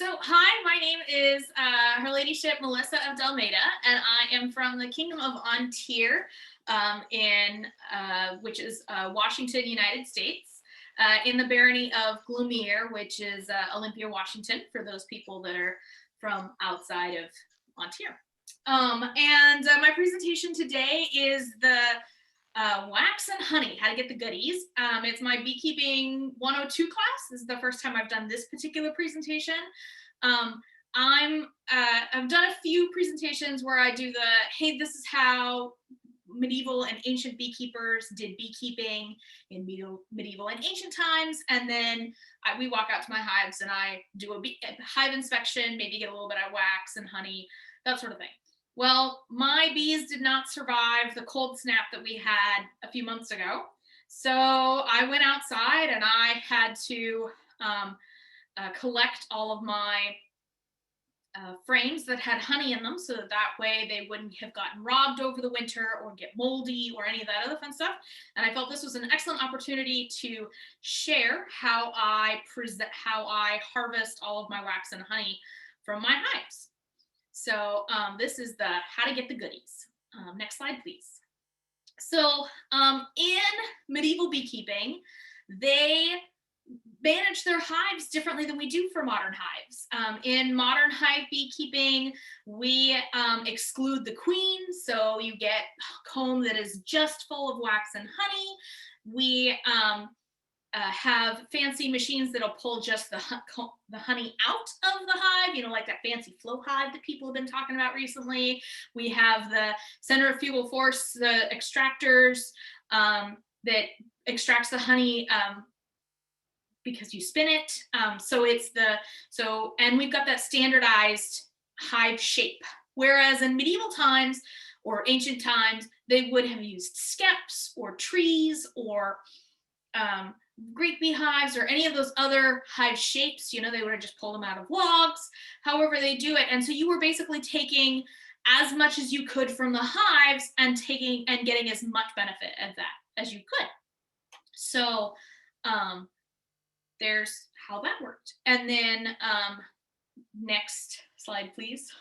So, hi, my name is Her Ladyship Melissa of Dalmatia, and I am from the Kingdom of Ontario, which is Washington, United States, in the barony of Gloumier, which is Olympia, Washington, for those people that are from outside of Ontario. My presentation today is the wax and honey, how to get the goodies. It's my beekeeping 102 class. This is the first time I've done this particular presentation. I've done a few presentations where I do the, hey, this is how medieval and ancient beekeepers did beekeeping in medieval and ancient times. And then we walk out to my hives and I do a hive inspection, maybe get a little bit of wax and honey, that sort of thing. Well, my bees did not survive the cold snap that we had a few months ago. So I went outside and I had to collect all of my frames that had honey in them, so that way they wouldn't have gotten robbed over the winter or get moldy or any of that other fun stuff. And I felt this was an excellent opportunity to share how I harvest all of my wax and honey from my hives. So this is the how to get the goodies. Next slide, please. So in medieval beekeeping, they manage their hives differently than we do for modern hives. In modern hive beekeeping, we exclude the queen, so you get comb that is just full of wax and honey. We have fancy machines that'll pull just the honey out of the hive, like that fancy flow hive that people have been talking about recently. We have the centrifugal force, the extractors that extracts the honey because you spin it. And we've got that standardized hive shape. Whereas in medieval times or ancient times, they would have used skeps or trees or Greek beehives or any of those other hive shapes. They would have just pulled them out of logs, however they do it. And so you were basically taking as much as you could from the hives and getting as much benefit of that as you could. So there's how that worked. And then next slide, please.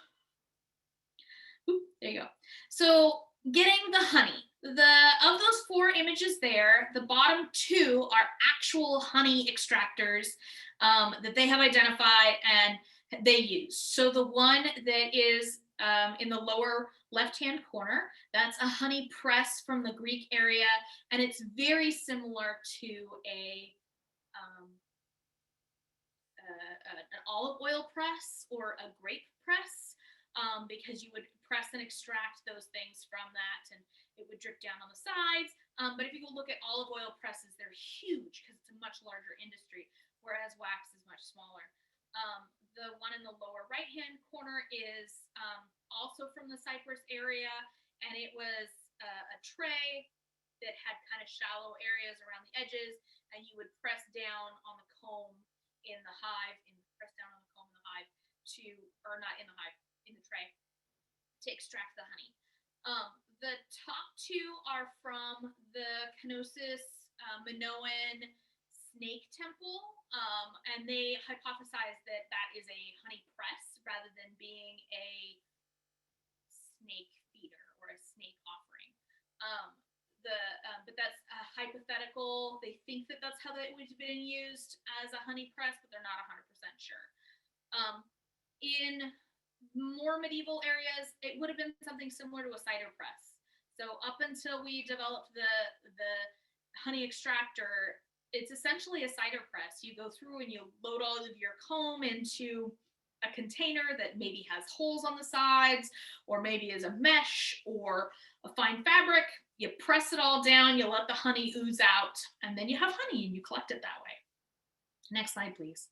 Oop, there you go. So getting the honey. Of those 4 images there, the bottom 2 are actual honey extractors that they have identified and they use. So the one that is in the lower left-hand corner, that's a honey press from the Greek area, and it's very similar to an olive oil press or a grape press, because you would press and extract those things from that, and it would drip down on the sides. But if you go look at olive oil presses, they're huge because it's a much larger industry, whereas wax is much smaller. The one in the lower right-hand corner is also from the Cyprus area, and it was a tray that had kind of shallow areas around the edges, and you would press down on the comb in the hive, in the hive in the tray to extract the honey. The top 2 are from the Knossos Minoan snake temple, and they hypothesize that that is a honey press rather than being a snake feeder or a snake offering. But that's hypothetical. They think that that's how it was being used as a honey press, but they're not 100% sure. In more medieval areas, it would have been something similar to a cider press. So up until we developed the honey extractor, it's essentially a cider press. You go through and you load all of your comb into a container that maybe has holes on the sides, or maybe is a mesh or a fine fabric. You press it all down, you let the honey ooze out, and then you have honey and you collect it that way. Next slide, please.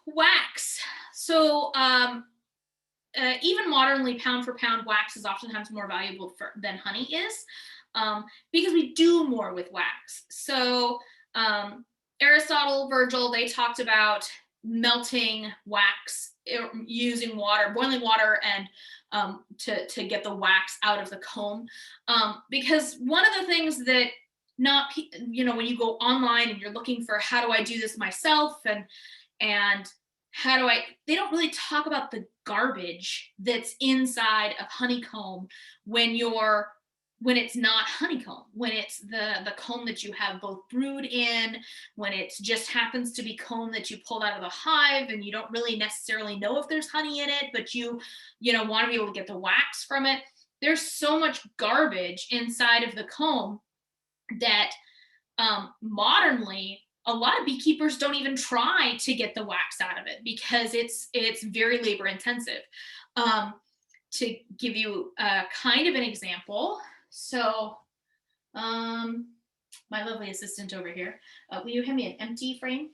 Wax. So even modernly, pound for pound, wax is oftentimes more valuable than honey is, because we do more with wax. So Aristotle, Virgil, they talked about melting wax using water, boiling water, and to get the wax out of the comb, because one of the things that when you go online and you're looking for how do I do this myself, and And they don't really talk about the garbage that's inside of honeycomb when it's not honeycomb, when it's the comb that you have both brood in, when it just happens to be comb that you pulled out of the hive and you don't really necessarily know if there's honey in it, but you want to be able to get the wax from it. There's so much garbage inside of the comb that modernly a lot of beekeepers don't even try to get the wax out of it because it's very labor intensive. To give you kind of an example, so my lovely assistant over here, will you hand me an empty frame?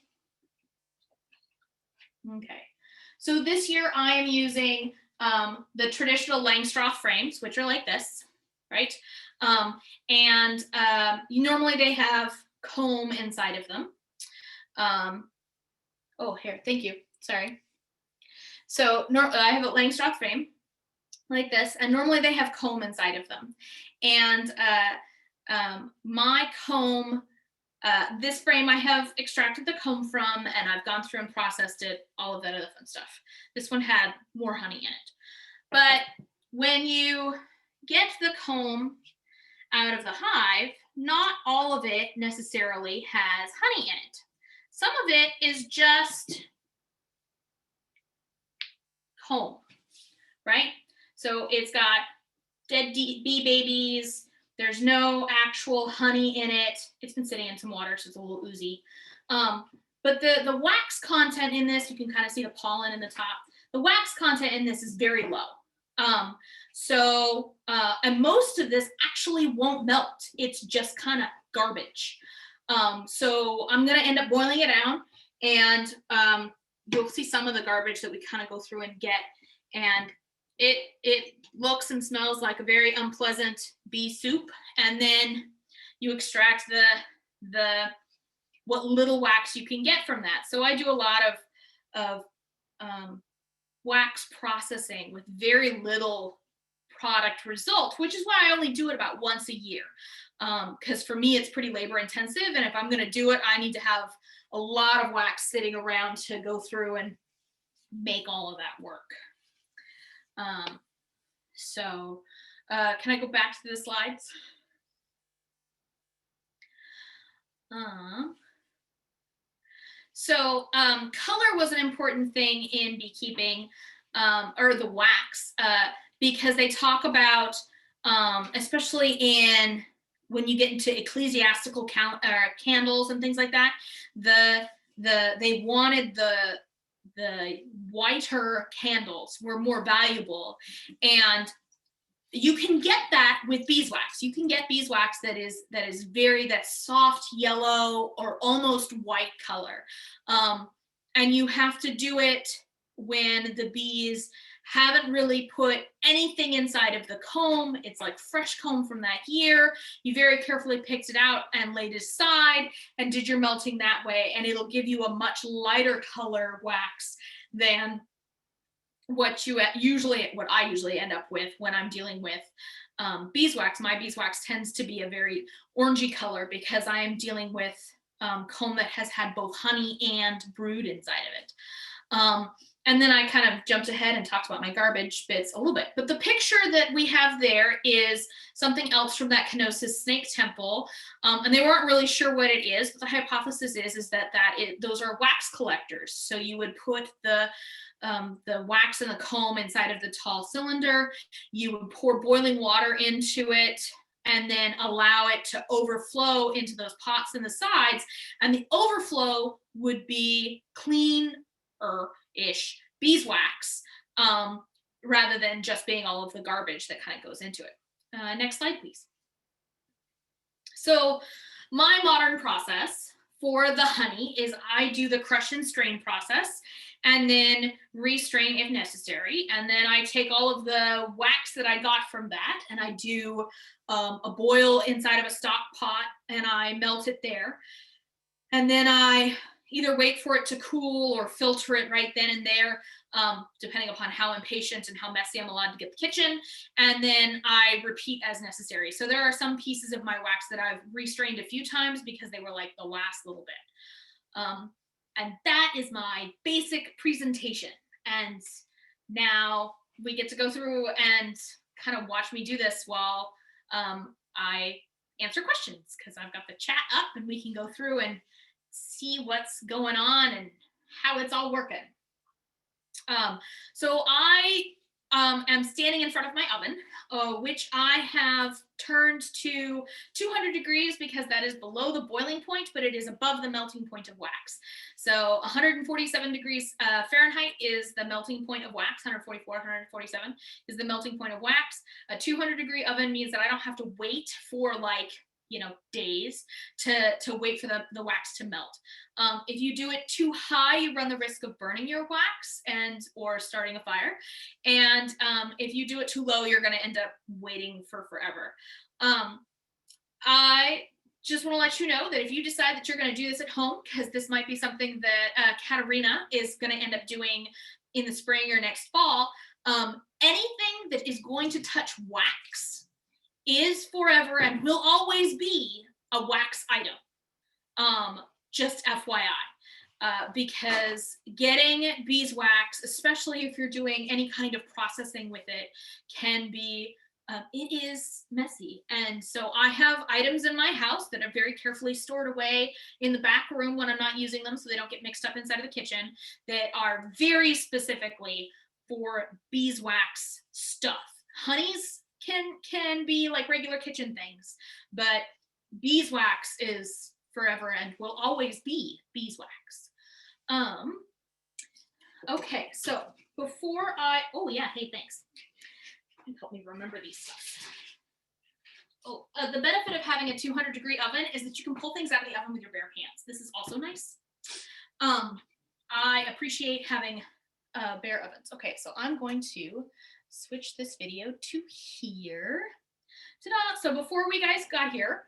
Okay, so this year I am using the traditional Langstroth frames, which are like this, right? Normally they have comb inside of them. Oh, here, thank you, sorry. So I have a Langstroth frame like this, and normally they have comb inside of them. And my comb, this frame I have extracted the comb from, and I've gone through and processed it, all of that other fun stuff. This one had more honey in it. But when you get the comb out of the hive, not all of it necessarily has honey in it. Some of it is just comb, right? So it's got dead bee babies. There's no actual honey in it. It's been sitting in some water, so it's a little oozy. But the wax content in this, you can kind of see the pollen in the top. The wax content in this is very low. And most of this actually won't melt. It's just kind of garbage. So I'm gonna end up boiling it down, and you'll see some of the garbage that we kind of go through and get. And it looks and smells like a very unpleasant bee soup. And then you extract what little wax you can get from that. So I do a lot of wax processing with very little product result, which is why I only do it about once a year. Because for me, it's pretty labor intensive. And if I'm going to do it, I need to have a lot of wax sitting around to go through and make all of that work. Can I go back to the slides? Color was an important thing in beekeeping, or the wax, because they talk about, especially when you get into ecclesiastical candles and things like that, they wanted the whiter candles were more valuable. And you can get that with beeswax. You can get beeswax that is that soft yellow or almost white color. And you have to do it when the bees haven't really put anything inside of the comb. It's like fresh comb from that year. You very carefully picked it out and laid it aside and did your melting that way. And it'll give you a much lighter color wax than what I usually end up with when I'm dealing with beeswax. My beeswax tends to be a very orangey color because I am dealing with comb that has had both honey and brood inside of it. And then I kind of jumped ahead and talked about my garbage bits a little bit. But the picture that we have there is something else from that Kenosis snake temple. And they weren't really sure what it is, but the hypothesis is that those are wax collectors. So you would put the wax and the comb inside of the tall cylinder. You would pour boiling water into it and then allow it to overflow into those pots in the sides. And the overflow would be clean-ish beeswax, rather than just being all of the garbage that kind of goes into it. Next slide, please. So my modern process for the honey is I do the crush and strain process and then restrain if necessary. And then I take all of the wax that I got from that and I do a boil inside of a stock pot and I melt it there. And then I either wait for it to cool or filter it right then and there, depending upon how impatient and how messy I'm allowed to get the kitchen. And then I repeat as necessary. So there are some pieces of my wax that I've restrained a few times because they were like the last little bit. And that is my basic presentation. And now we get to go through and kind of watch me do this while I answer questions, because I've got the chat up and we can go through and see what's going on and how it's all working. So I am standing in front of my oven, which I have turned to 200 degrees because that is below the boiling point, but it is above the melting point of wax. So 147 degrees Fahrenheit is the melting point of wax. 144, 147 is the melting point of wax. A 200 degree oven means that I don't have to wait for like, you know, days to wait for the wax to melt. If you do it too high, you run the risk of burning your wax and or starting a fire. And if you do it too low, you're going to end up waiting for forever. I just want to let you know that if you decide that you're going to do this at home, because this might be something that Katarina is going to end up doing in the spring or next fall, anything that is going to touch wax is forever and will always be a wax item. Just FYI, because getting beeswax, especially if you're doing any kind of processing with it, can be, it is messy. And so I have items in my house that are very carefully stored away in the back room when I'm not using them so they don't get mixed up inside of the kitchen, that are very specifically for beeswax stuff. Honeys can be like regular kitchen things, but beeswax is forever and will always be beeswax. Okay, so before oh yeah, hey, thanks. Help me remember these stuff. Oh, the benefit of having a 200 degree oven is that you can pull things out of the oven with your bare hands. This is also nice. I appreciate having bare ovens. Okay, so I'm going to switch this video to here. Ta-da! So before we guys got here,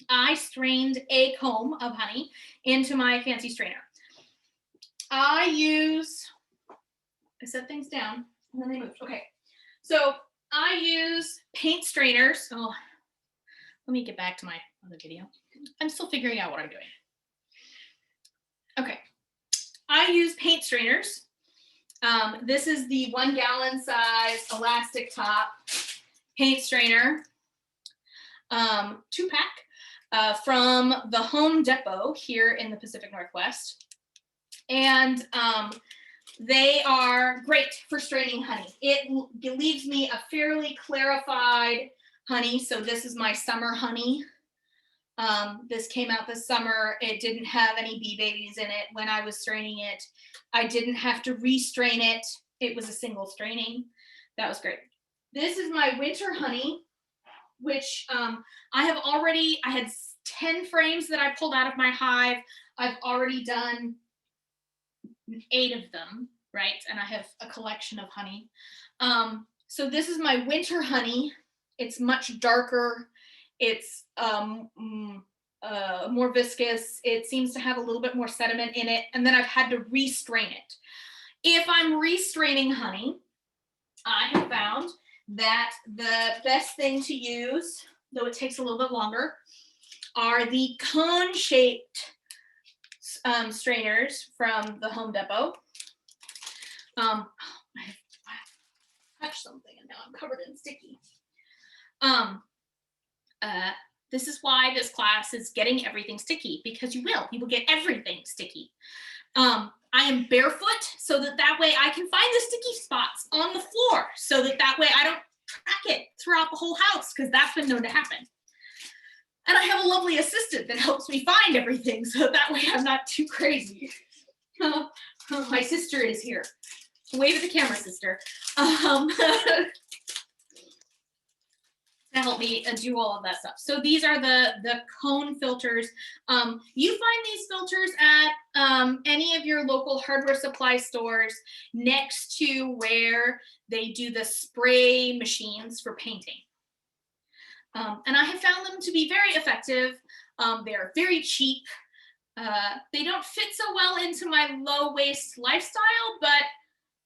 I strained a comb of honey into my fancy strainer. I set things down and then they moved. Okay, so I use paint strainers. Oh, let me get back to my other video. I'm still figuring out what I'm doing. Okay, I use paint strainers. This is the 1 gallon size elastic top paint strainer, 2-pack from the Home Depot here in the Pacific Northwest. And they are great for straining honey. It leaves me a fairly clarified honey. So this is my summer honey. This came out this summer. It didn't have any bee babies in it when I was straining it. I didn't have to restrain it. It was a single straining. That was great. This is my winter honey, which I had 10 frames that I pulled out of my hive. I've already done 8 of them, right? And I have a collection of honey. So this is my winter honey. It's much darker. It's more viscous. It seems to have a little bit more sediment in it. And then I've had to restrain it. If I'm restraining honey, I have found that the best thing to use, though it takes a little bit longer, are the cone-shaped strainers from the Home Depot. I touched something and now I'm covered in sticky. This is why this class is getting everything sticky, because you will get everything sticky. I am barefoot so that way I can find the sticky spots on the floor, so that way I don't track it throughout the whole house, because that's been known to happen. And I have a lovely assistant that helps me find everything, so that way I'm not too crazy. My sister is here. Wave at the camera, sister. To help me do all of that stuff. So these are the cone filters. You find these filters at any of your local hardware supply stores next to where they do the spray machines for painting. And I have found them to be very effective. They're very cheap. They don't fit so well into my low waste lifestyle, but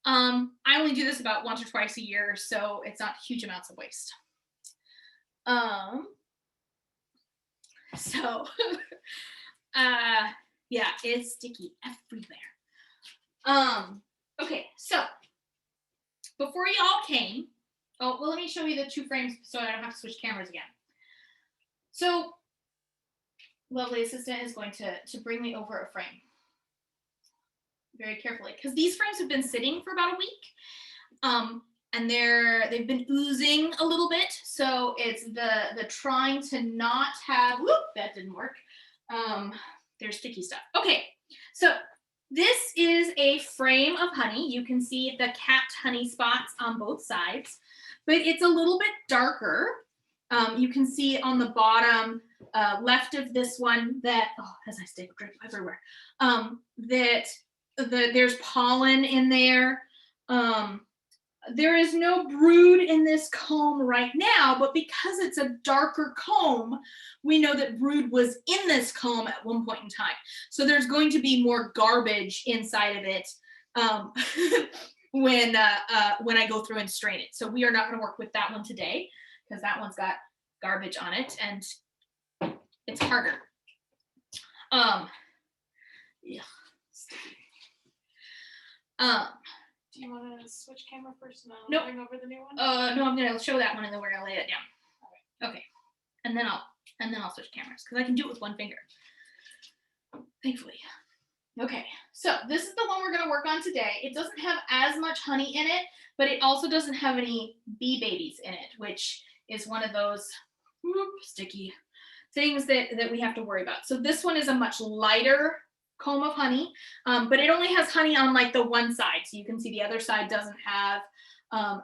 I only do this about once or twice a year, so it's not huge amounts of waste. So Yeah, it's sticky everywhere. Okay, so before y'all came, oh, well, let me show you the 2 frames so I don't have to switch cameras again. So, lovely assistant is going to bring me over a frame very carefully because these frames have been sitting for about a week. And they've been oozing a little bit, so it's the trying to not have, whoop, that didn't work. There's sticky stuff. Okay, so this is a frame of honey. You can see the capped honey spots on both sides, but it's a little bit darker. You can see on the bottom left of this one that, oh, as I stick drip everywhere, that there's pollen in there. There is no brood in this comb right now, but because it's a darker comb, we know that brood was in this comb at one point in time. So there's going to be more garbage inside of it when I go through and strain it. So we are not going to work with that one today because that one's got garbage on it and it's harder. Yeah. Do you want to switch camera first and Nope. bring over the new one? No, I'm gonna show that one and then we're gonna lay it down. Okay. And then I'll switch cameras because I can do it with one finger. Thankfully. Okay, so this is the one we're gonna work on today. It doesn't have as much honey in it, but it also doesn't have any bee babies in it, which is one of those sticky things that we have to worry about. So this one is a much lighter comb of honey, but it only has honey on like the one side. So you can see the other side doesn't have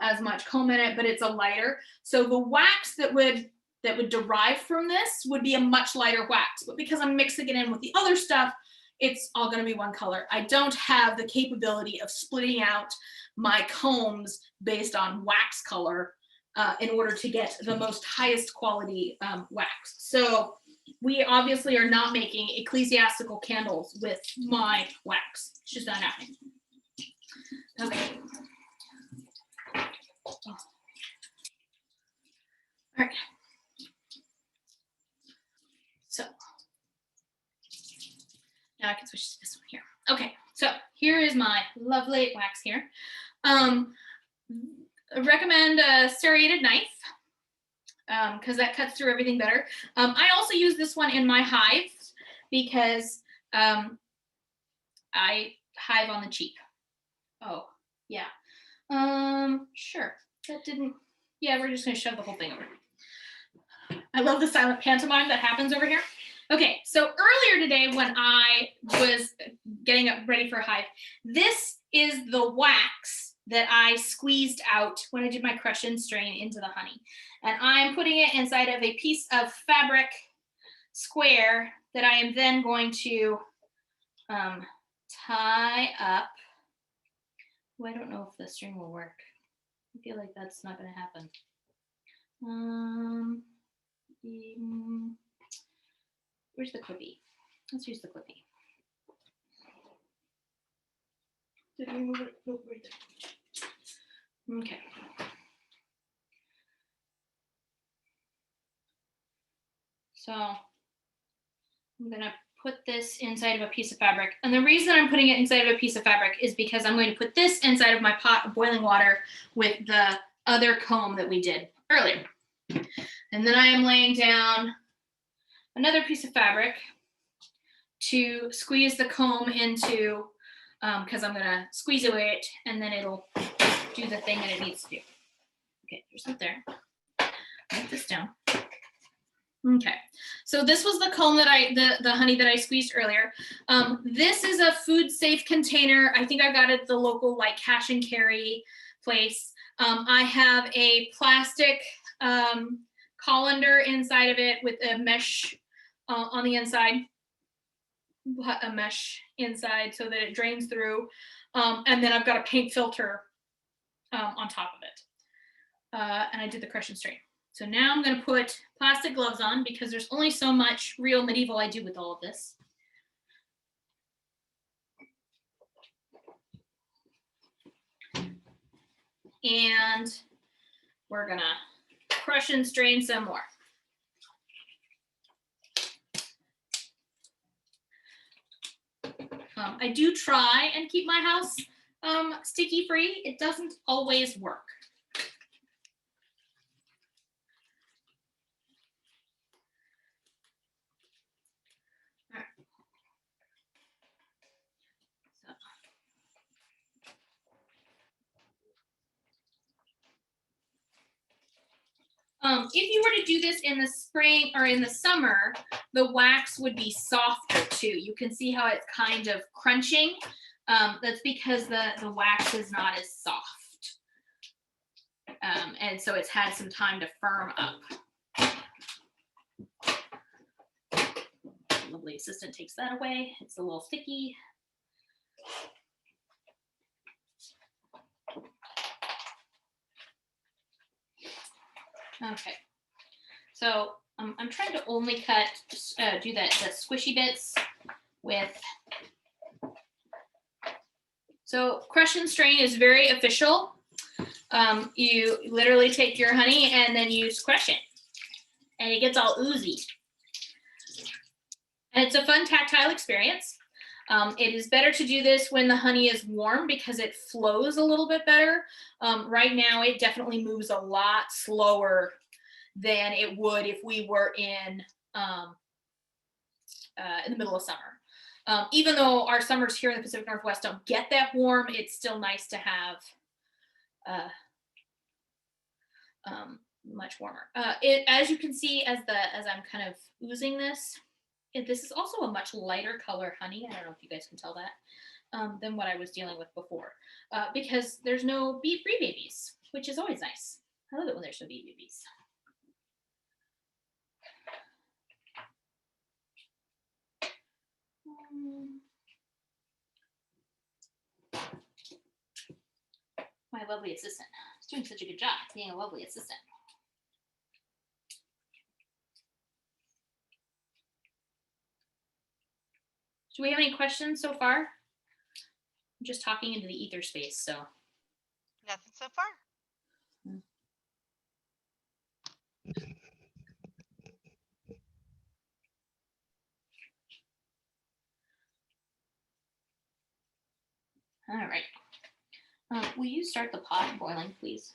as much comb in it, but it's a lighter. So the wax that would derive from this would be a much lighter wax, but because I'm mixing it in with the other stuff, it's all going to be one color. I don't have the capability of splitting out my combs based on wax color in order to get the most highest quality wax. So we obviously are not making ecclesiastical candles with my wax. It's just not happening. Okay. All right. So now I can switch to this one here. Okay, so here is my lovely wax here. I recommend a serrated knife because that cuts through everything better. I also use this one in my hives because I hive on the cheap. Oh, yeah. Sure. That didn't, yeah, we're just gonna shove the whole thing over. I love the silent pantomime that happens over here. Okay, so earlier today when I was getting up ready for a hive, this is the wax that I squeezed out when I did my crush and strain into the honey. And I'm putting it inside of a piece of fabric square that I am then going to tie up. Oh, I don't know if the string will work. I feel like that's not going to happen. Where's the clippy? Let's use the clippy. Did we move it? Oh, right there. Okay. So I'm going to put this inside of a piece of fabric. And the reason I'm putting it inside of a piece of fabric is because I'm going to put this inside of my pot of boiling water with the other comb that we did earlier. And then I am laying down another piece of fabric to squeeze the comb into, because I'm going to squeeze away it and then it'll do the thing that it needs to do. Okay, there's it there. Write this down. Okay, so this was the comb that the honey that I squeezed earlier. This is a food safe container. I think I got it at the local like cash and carry place. I have a plastic colander inside of it with a mesh on the inside, a mesh inside so that it drains through. And then I've got a paint filter on top of it. And I did the crush and strain. So now I'm going to put plastic gloves on because there's only so much real medieval I do with all of this. And we're going to crush and strain some more. I do try and keep my house sticky free. It doesn't always work. If you were to do this in the spring or in the summer, the wax would be softer too. You can see how it's kind of crunching. That's because the wax is not as soft. And so it's had some time to firm up. Lovely assistant takes that away. It's a little sticky. Okay, so I'm trying to only cut, do the squishy bits with. So crush and strain is very official. You literally take your honey and then you crush it, and it gets all oozy. And it's a fun tactile experience. It is better to do this when the honey is warm because it flows a little bit better. Right now, it definitely moves a lot slower than it would if we were in the middle of summer. Even though our summers here in the Pacific Northwest don't get that warm, it's still nice to have much warmer. As you can see, as I'm kind of oozing this, this is also a much lighter color honey. I don't know if you guys can tell that, than what I was dealing with before, because there's no bee free babies, which is always nice. I love it when there's no bee babies. My lovely assistant is doing such a good job being a lovely assistant. Do we have any questions so far? I'm just talking into the ether space, so. Nothing so far. All right. Will you start the pot boiling, please?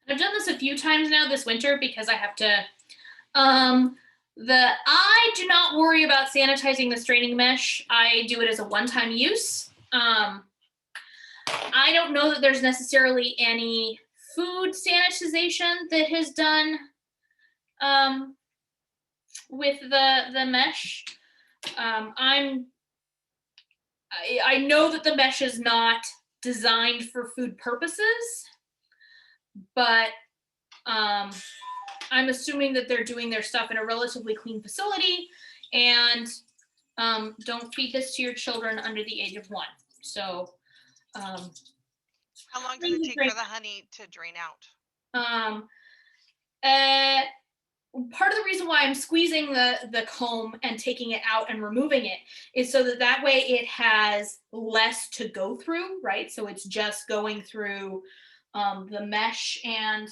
I've done this a few times now this winter because I have to. I do not worry about sanitizing the straining mesh. I do it as a one-time use. I don't know that there's necessarily any food sanitization that has done with the mesh. I know that the mesh is not designed for food purposes, but I'm assuming that they're doing their stuff in a relatively clean facility, and don't feed this to your children under the age of 1. So how long does it take for the honey to drain out? Part of the reason why I'm squeezing the comb and taking it out and removing it is so that way it has less to go through, right? So it's just going through the mesh and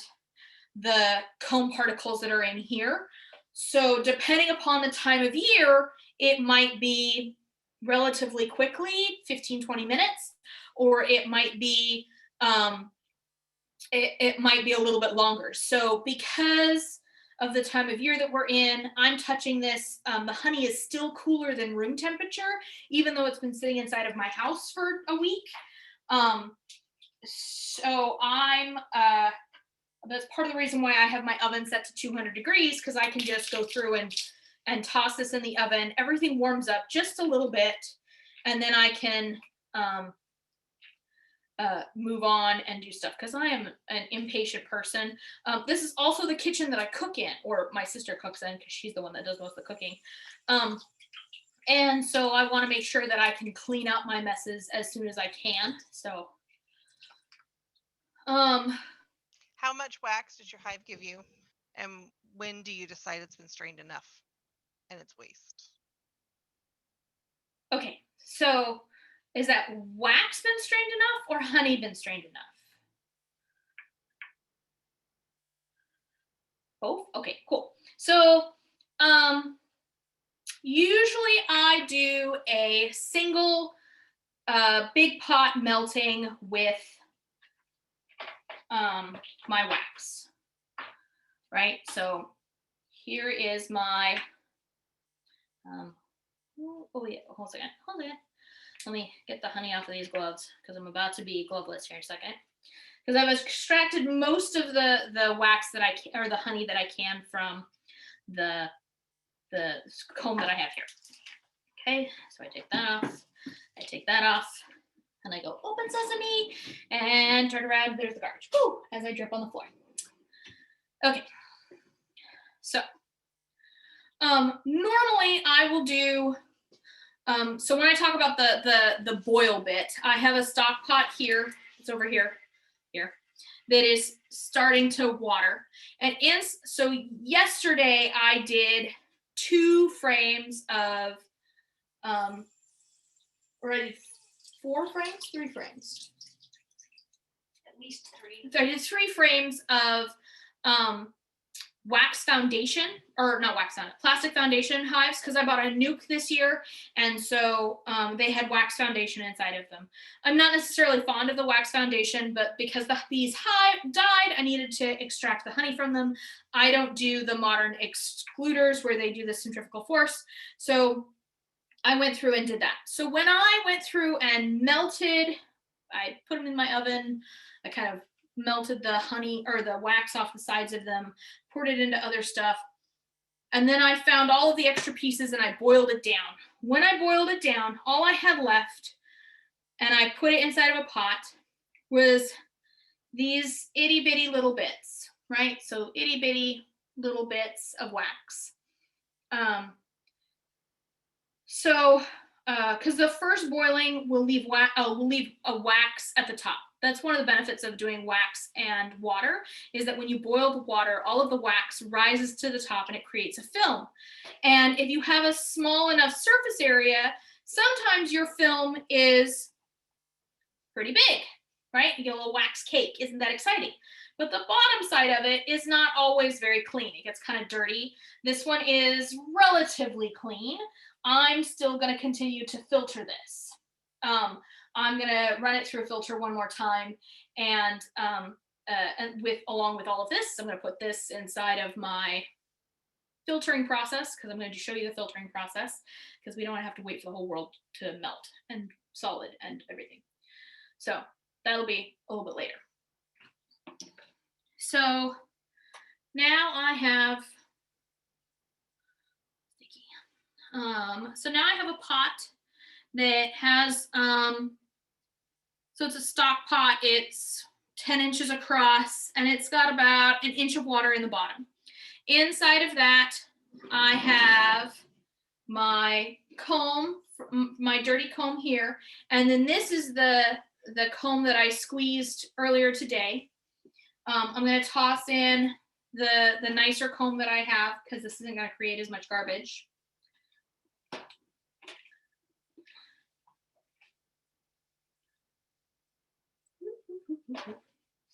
the comb particles that are in here. So depending upon the time of year, it might be relatively quickly, 15-20 minutes, or it might be it might be a little bit longer. So because of the time of year that we're in, I'm touching this. The honey is still cooler than room temperature, even though it's been sitting inside of my house for a week. So that's part of the reason why I have my oven set to 200 degrees, because I can just go through and toss this in the oven. Everything warms up just a little bit, and then I can move on and do stuff, because I am an impatient person. This is also the kitchen that I cook in, or my sister cooks in, because she's the one that does most of the cooking. And so I want to make sure that I can clean up my messes as soon as I can. So how much wax does your hive give you, and when do you decide it's been strained enough and it's waste? Okay, so is that wax been strained enough or honey been strained enough? Both? Okay, cool. So usually I do a single big pot melting with my wax, right? So here is my, oh yeah, hold a second. Let me get the honey off of these gloves because I'm about to be gloveless here in a second. Because I've extracted most of the wax that I can, or the honey that I can from the comb that I have here. Okay, so I take that off, and I go open sesame and turn around. There's the garbage. Woo, as I drip on the floor. Okay, so normally I will do. So when I talk about the boil bit, I have a stock pot here. It's over here. That is starting to water. And so yesterday I did 2 frames of, already 4 frames, 3 frames. At least 3. So I did 3 frames of wax foundation, or not wax foundation, plastic foundation hives, because I bought a nuke this year, and so they had wax foundation inside of them. I'm not necessarily fond of the wax foundation, but because these hive died, I needed to extract the honey from them. I don't do the modern excluders where they do the centrifugal force, so I went through and did that. So when I went through and melted, I put them in my oven, I kind of melted the honey or the wax off the sides of them, poured it into other stuff, and then I found all of the extra pieces and I boiled it down. When I boiled it down, all I had left, and I put it inside of a pot, was these itty bitty little bits, right? So itty bitty little bits of wax. Because the first boiling will leave a wax at the top. That's one of the benefits of doing wax and water, is that when you boil the water, all of the wax rises to the top and it creates a film. And if you have a small enough surface area, sometimes your film is pretty big, right? You get a little wax cake. Isn't that exciting? But the bottom side of it is not always very clean. It gets kind of dirty. This one is relatively clean. I'm still going to continue to filter this. I'm going to run it through a filter one more time, and along with all of this, I'm going to put this inside of my filtering process, because I'm going to show you the filtering process, because we don't have to wait for the whole world to melt and solid and everything. So that'll be a little bit later. So now I have so now I have a pot that has, so it's a stock pot, it's 10 inches across, and it's got about 1 inch of water in the bottom. Inside of that, I have my comb, my dirty comb here, and then this is the comb that I squeezed earlier today. I'm going to toss in the nicer comb that I have, because this isn't going to create as much garbage.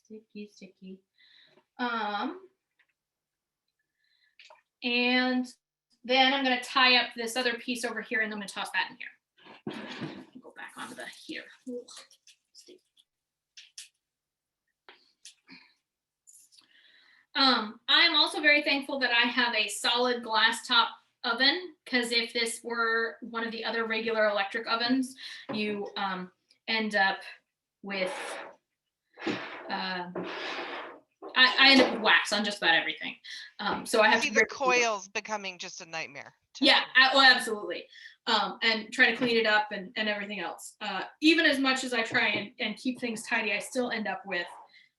Sticky. And then I'm going to tie up this other piece over here, and I'm going to toss that in here. Go back onto the here. I'm also very thankful that I have a solid glass top oven, because if this were one of the other regular electric ovens, you end up with I end up with wax on just about everything. So I have see to the coils becoming just a nightmare. Yeah, well, absolutely. And try to clean it up and everything else. Even as much as I try and keep things tidy, I still end up with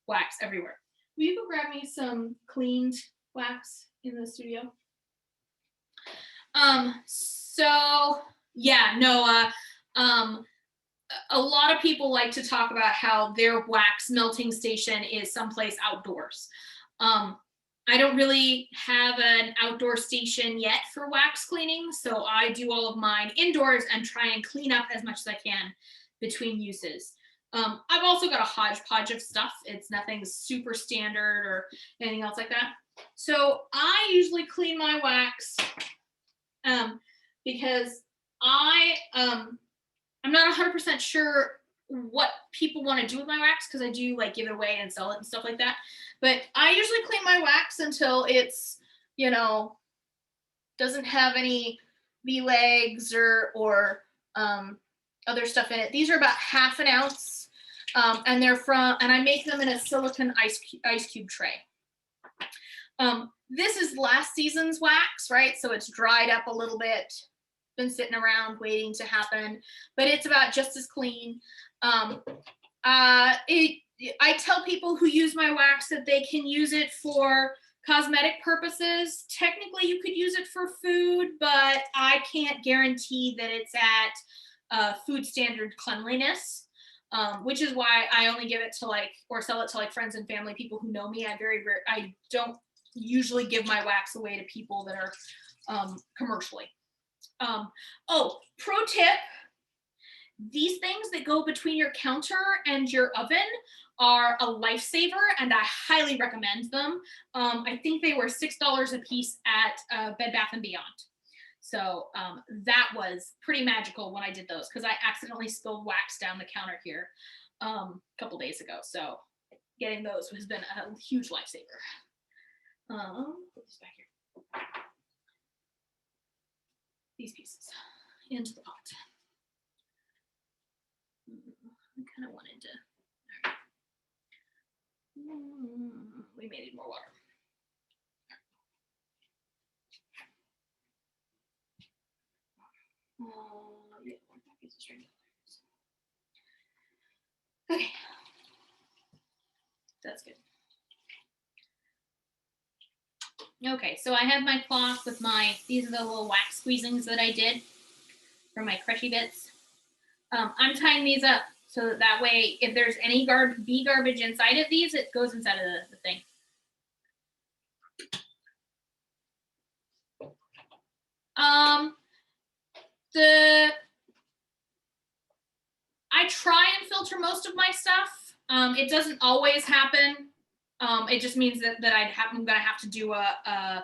wax everywhere. Will you go grab me some cleaned wax in the studio? So yeah, no, a lot of people like to talk about how their wax melting station is someplace outdoors. I don't really have an outdoor station yet for wax cleaning, so I do all of mine indoors and try and clean up as much as I can between uses. I've also got a hodgepodge of stuff. It's nothing super standard or anything else like that. So I usually clean my wax because I'm not 100% sure what people want to do with my wax, because I do like give it away and sell it and stuff like that. But I usually clean my wax until it's, you know, doesn't have any V-legs or other stuff in it. These are about ½ ounce, and I make them in a silicone ice cube tray. This is last season's wax, right? So it's dried up a little bit, been sitting around waiting to happen, but it's about just as clean. I tell people who use my wax that they can use it for cosmetic purposes. Technically, you could use it for food, but I can't guarantee that it's at food standard cleanliness, which is why I only give it to or sell it to friends and family, people who know me. I don't usually give my wax away to people that are commercially. Oh, pro tip. These things that go between your counter and your oven are a lifesaver, and I highly recommend them. I think they were $6 a piece at Bed Bath & Beyond. So that was pretty magical when I did those, because I accidentally spilled wax down the counter here a couple days ago. So getting those has been a huge lifesaver. Put this back here. These pieces into the pot. I kind of wanted to. We may need more water. Yeah, one package of string. Okay, that's good. Okay, so I have my cloth with these are the little wax squeezings that I did for my crushy bits. I'm tying these up so that way, if there's any bee garbage inside of these, it goes inside of the thing. I try and filter most of my stuff. It doesn't always happen. It just means that I'm gonna have to do an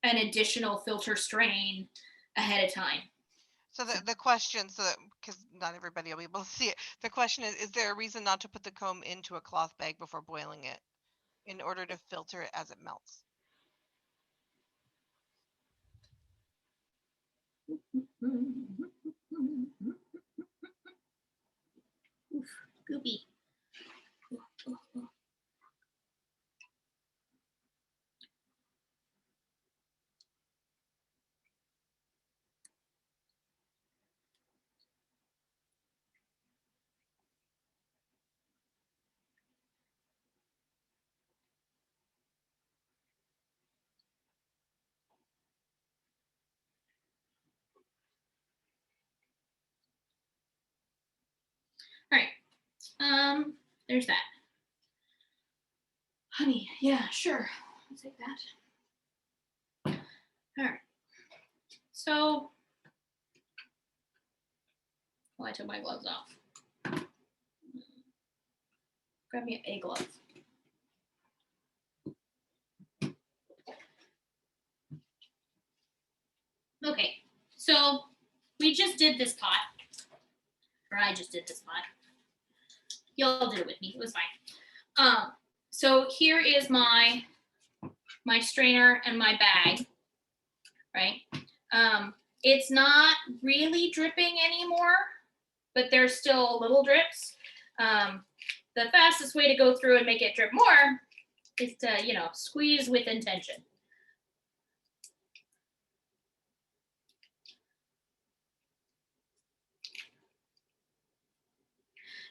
additional filter strain ahead of time. So the question, because not everybody will be able to see it, the question is there a reason not to put the comb into a cloth bag before boiling it in order to filter it as it melts? Oof, goopy. All right, there's that. Honey, yeah, sure, I'll take that. All right, so, I took my gloves off. Grab me a glove. Okay, so we just did this pot, or I just did this pot. Y'all did it with me, it was fine. So here is my strainer and my bag, right? It's not really dripping anymore, but there's still little drips. The fastest way to go through and make it drip more is to, squeeze with intention.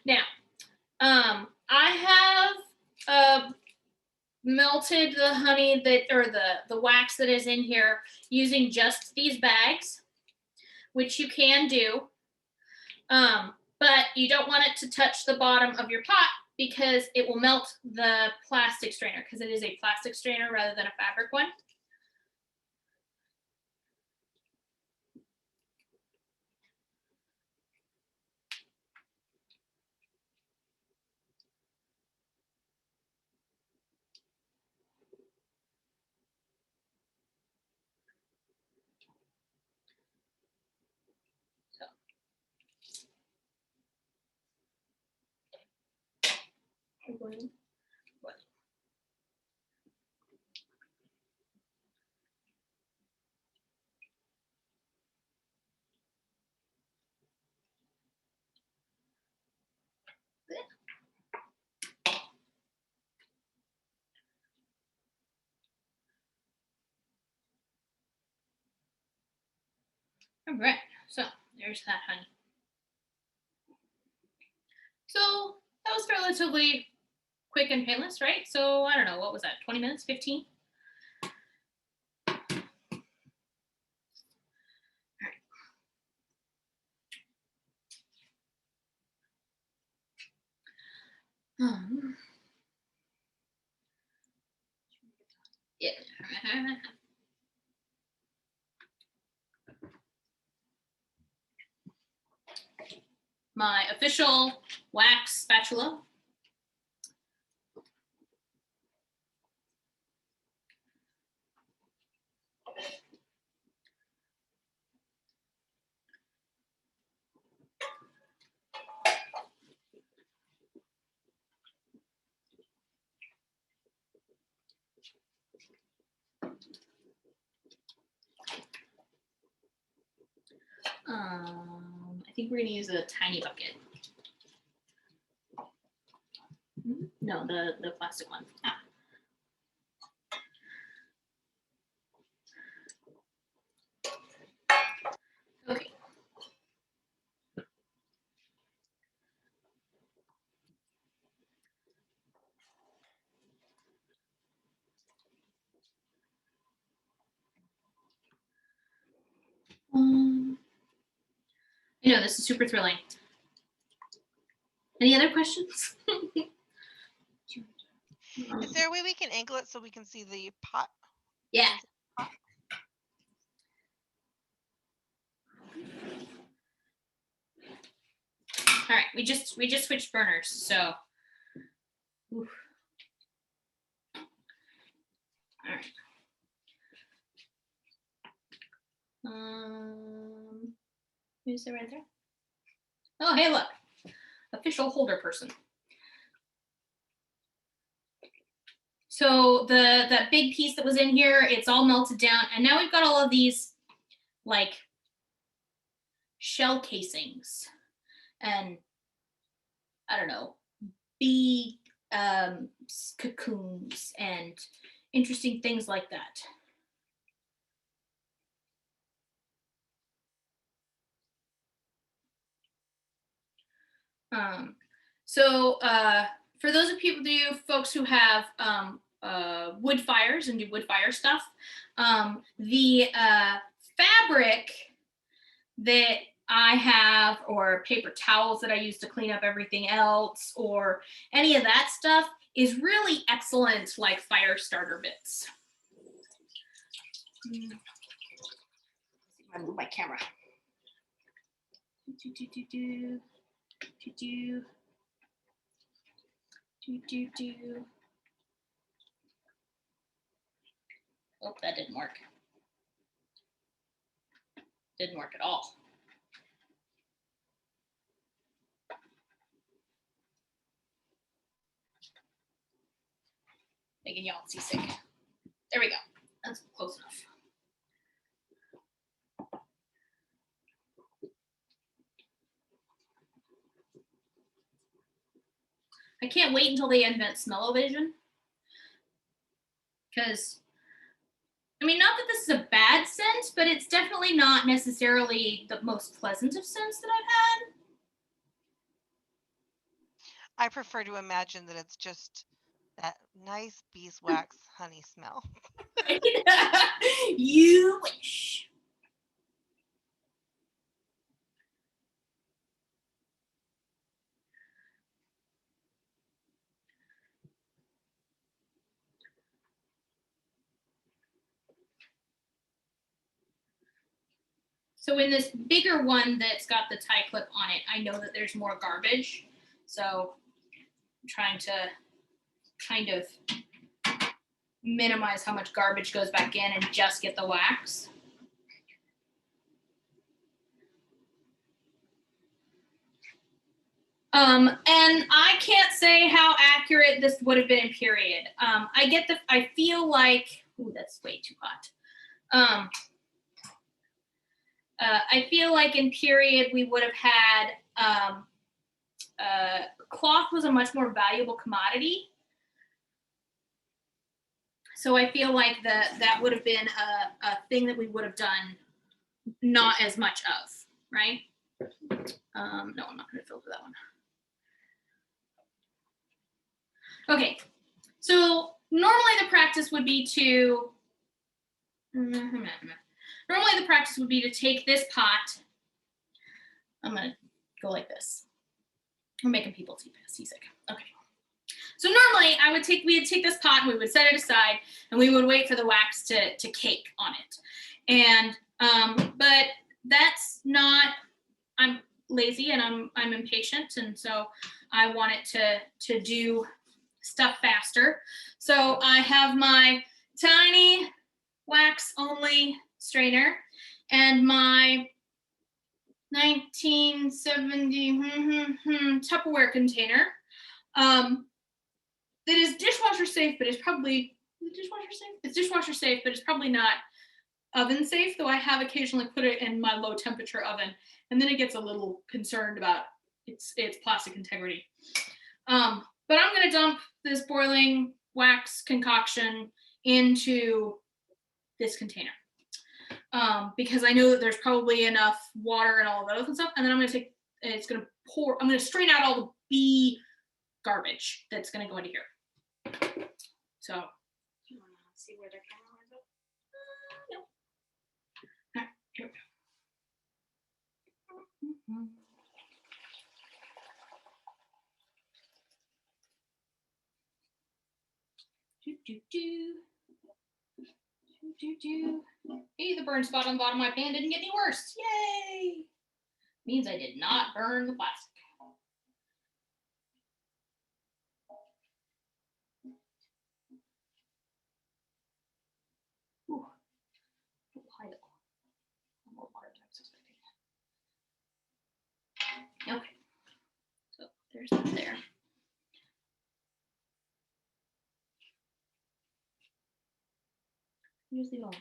Now, I have melted the honey or the wax that is in here using just these bags, which you can do, but you don't want it to touch the bottom of your pot because it will melt the plastic strainer, because it is a plastic strainer rather than a fabric one. All right, so there's that honey. So that was relatively quick and painless, right? So I don't know, what was that, 20 minutes, 15? Yeah. My official wax spatula. I think we're gonna use a tiny bucket. No, the plastic one. Ah. Okay. I know this is super thrilling. Any other questions? Is there a way we can angle it so we can see the pot? Yeah. All right, we just switched burners, so. Oof. All right. Who's it right there? Oh, hey, look, official holder person. So that big piece that was in here, it's all melted down, and now we've got all of these like shell casings and I don't know, bee cocoons and interesting things like that. So for those of you folks who have wood fires and do wood fire stuff, the fabric that I have, or paper towels that I use to clean up everything else, or any of that stuff is really excellent, like fire starter bits. I move my camera. Oh, that didn't work. Didn't work at all. Making y'all seasick. There we go. That's close enough. I can't wait until they invent smell-o-vision. Because, I mean, not that this is a bad scent, but it's definitely not necessarily the most pleasant of scents that I've had. I prefer to imagine that it's just that nice beeswax honey smell. You wish. So in this bigger one that's got the tie clip on it, I know that there's more garbage. So I'm trying to kind of minimize how much garbage goes back in and just get the wax. And I can't say how accurate this would have been in period. I feel like, ooh, that's way too hot. I feel like in period we would have had, cloth was a much more valuable commodity. So I feel like that would have been a thing that we would have done not as much of, right? No, I'm not going to filter that one. Okay, so normally the practice would be to take this pot. I'm going to go like this. We're making people seasick. Okay. So normally we'd take this pot and we would set it aside and we would wait for the wax to cake on it. And but that's not, I'm lazy and I'm impatient, and so I want it to do stuff faster. So I have my tiny wax only strainer and my 1970 Tupperware container. That is dishwasher safe, but it's probably dishwasher safe. It's dishwasher safe, but it's probably not oven safe, though I have occasionally put it in my low temperature oven, and then it gets a little concerned about its plastic integrity. But I'm going to dump this boiling wax concoction into this container because I know that there's probably enough water and all of that other stuff, and then I'm going to strain out all the bee garbage that's going to go into here. So, You want to see where the camera is? No. All right, here we go. Hey, the burn spot on the bottom of my pan didn't get any worse. Yay! Means I did not burn the plastic. Ooh, more water than I was expecting. Okay, so there's that there. Use the one.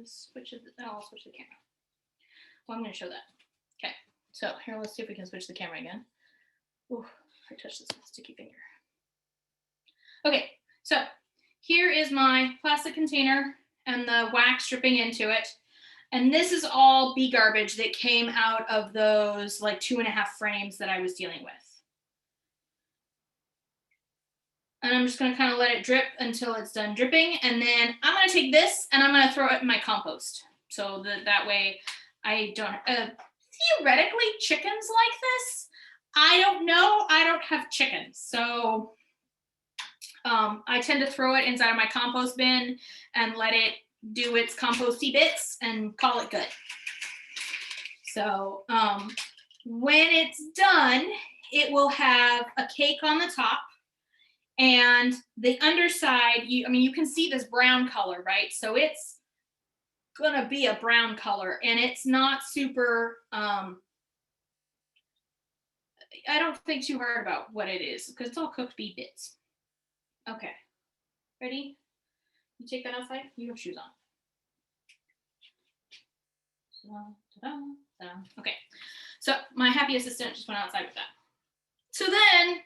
Switch it. I'll switch the camera. Well, I'm going to show that. Okay, so here, let's see if we can switch the camera again. Ooh, I touched this sticky finger. Okay, so here is my plastic container and the wax dripping into it. And this is all bee garbage that came out of those like 2.5 frames that I was dealing with. And I'm just going to kind of let it drip until it's done dripping. And then I'm going to take this and I'm going to throw it in my compost. So that way I don't, theoretically chickens like this. I don't know. I don't have chickens. So I tend to throw it inside of my compost bin and let it do its composty bits and call it good. So when it's done, it will have a cake on the top. And the underside, you can see this brown color, right? So it's gonna be a brown color, and it's not super, I don't think too hard about what it is, because it's all cooked bee bits. Okay, ready? You take that outside, you have shoes on. Okay, so my happy assistant just went outside with that. So then,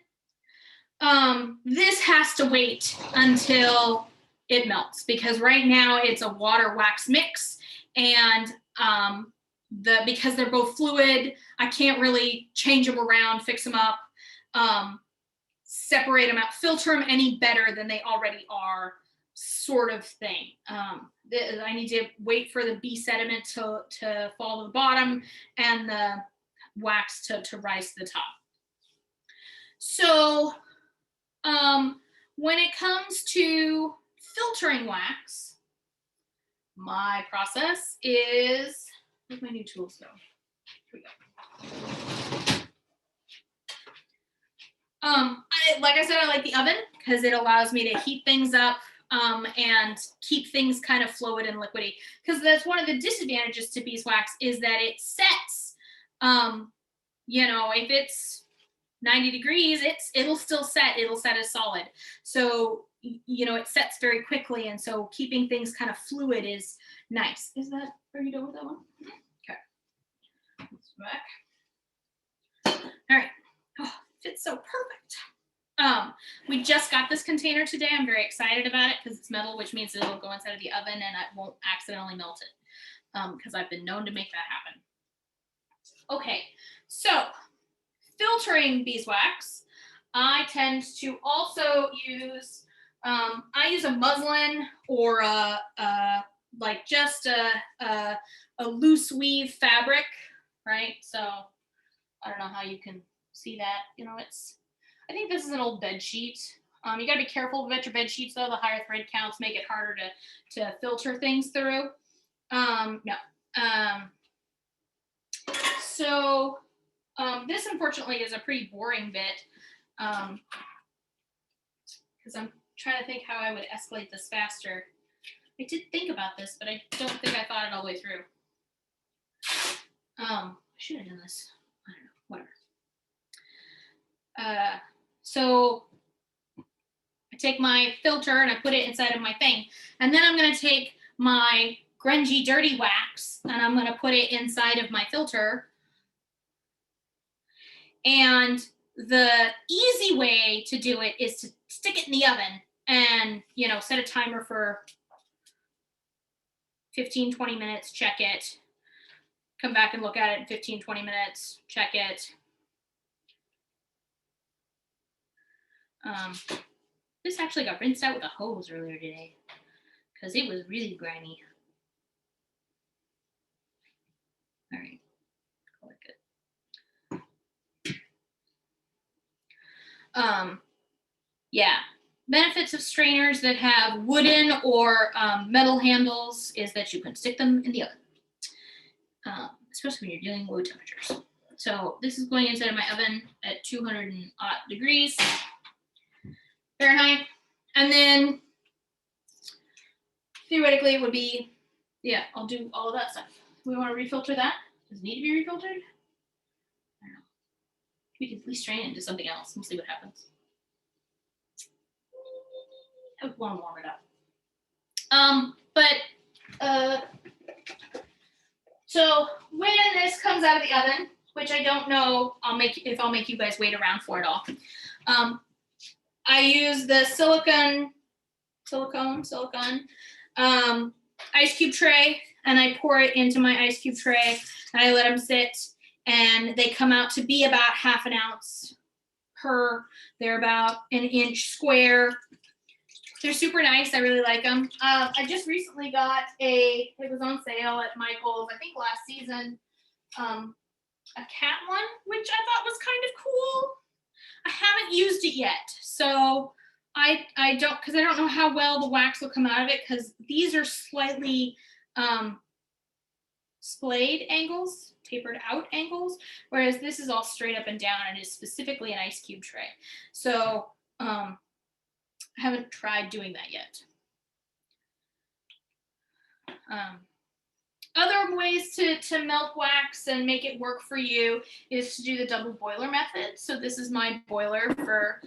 this has to wait until it melts, because right now it's a water wax mix, and because they're both fluid, I can't really change them around, fix them up, separate them out, filter them any better than they already are, sort of thing. I need to wait for the bee sediment to fall to the bottom and the wax to rise to the top. So when it comes to filtering wax, my process is, where'd my new tools go? Here we go. Like I said, I like the oven because it allows me to heat things up and keep things kind of fluid and liquidy. Because that's one of the disadvantages to beeswax is that it sets, you know, if it's 90 degrees, it'll still set, it'll set as solid. So, you know, it sets very quickly. And so keeping things kind of fluid is nice. Are you done with that one? Okay. Let's go back. All right. Oh, fits so perfect. We just got this container today. I'm very excited about it because it's metal, which means it'll go inside of the oven and I won't accidentally melt it because I've been known to make that happen. Okay, so filtering beeswax, I tend to also use, I use a muslin or like just a loose weave fabric, right? So I don't know how you can see that. You know, I think this is an old bed sheet. You got to be careful about your bed sheets, though. The higher thread counts make it harder to filter things through. So this, unfortunately, is a pretty boring bit because I'm trying to think how I would escalate this faster. I did think about this, but I don't think I thought it all the way through. I should have done this. I don't know. Whatever. So I take my filter and I put it inside of my thing. And then I'm going to take my grungy dirty wax and I'm going to put it inside of my filter. And the easy way to do it is to stick it in the oven and, you know, set a timer for 15, 20 minutes, check it, come back and look at it in 15, 20 minutes, check it. This actually got rinsed out with a hose earlier today because it was really grimy. All right, call it good. Yeah, benefits of strainers that have wooden or metal handles is that you can stick them in the oven, especially when you're dealing with low temperatures. So this is going inside of my oven at 200 degrees Fahrenheit. And then theoretically it would be, yeah, I'll do all of that stuff. We want to refilter that. Does it need to be refiltered? I don't know. We could at least strain it into something else. We'll see what happens. I want to warm it up. So when this comes out of the oven, which I don't know, I'll make you guys wait around for it all. I use the silicone ice cube tray, and I pour it into my ice cube tray, and I let them sit, and they come out to be about half an ounce per. They're about an inch square. They're super nice. I really like them. I just recently got it was on sale at Michael's, I think last season, a cat one, which I thought was kind of cool. I haven't used it yet, so I don't, because I don't know how well the wax will come out of it, because these are slightly splayed angles, tapered out angles, whereas this is all straight up and down and is specifically an ice cube tray. So I haven't tried doing that yet. Other ways to melt wax and make it work for you is to do the double boiler method. So this is my boiler for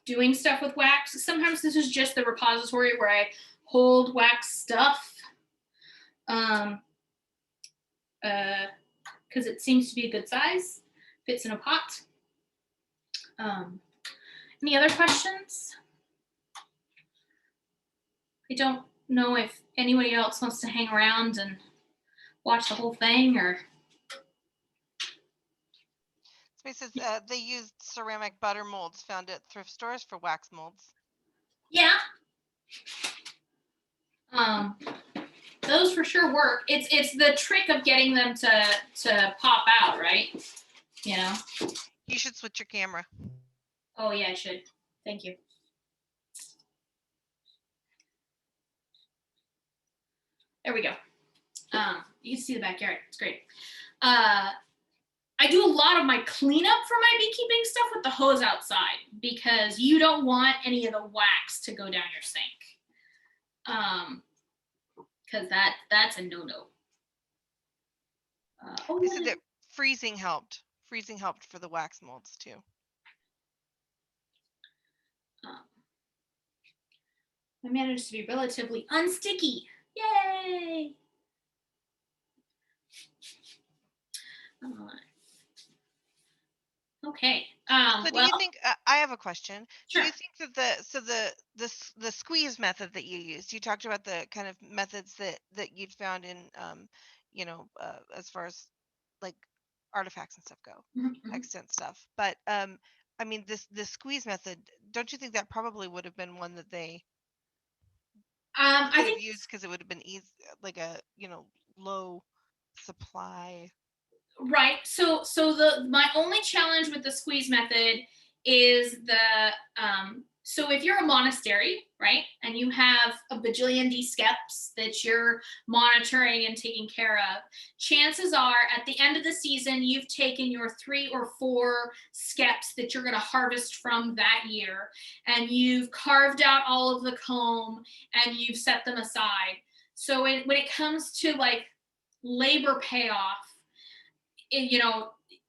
doing stuff with wax. Sometimes this is just the repository where I hold wax stuff because it seems to be a good size, fits in a pot. Any other questions? I don't know if anybody else wants to hang around and watch the whole thing, or. Spaces, they used ceramic butter molds found at thrift stores for wax molds. Yeah. Those for sure work. It's the trick of getting them to pop out, right? You know. You should switch your camera. Oh yeah, I should. Thank you. There we go. You can see the backyard. It's great. I do a lot of my cleanup for my beekeeping stuff with the hose outside because you don't want any of the wax to go down your sink. Because that's a no-no. They said that freezing helped. Freezing helped for the wax molds too. I managed to be relatively unsticky. Yay! Okay. So do you think? I have a question. Sure. Do you think that the squeeze method that you used? You talked about the kind of methods that you'd found in as far as like artifacts and stuff go, Mm-hmm. extant stuff. But I mean, this squeeze method. Don't you think that probably would have been one that they could have used because it would have been easy, like a low supply. Right. So my only challenge with the squeeze method is so if you're a monastery, right, and you have a bajillion skeps that you're monitoring and taking care of, chances are at the end of the season you've taken your 3 or 4 skeps that you're going to harvest from that year, and you've carved out all of the comb and you've set them aside. So when it comes to like labor payoff,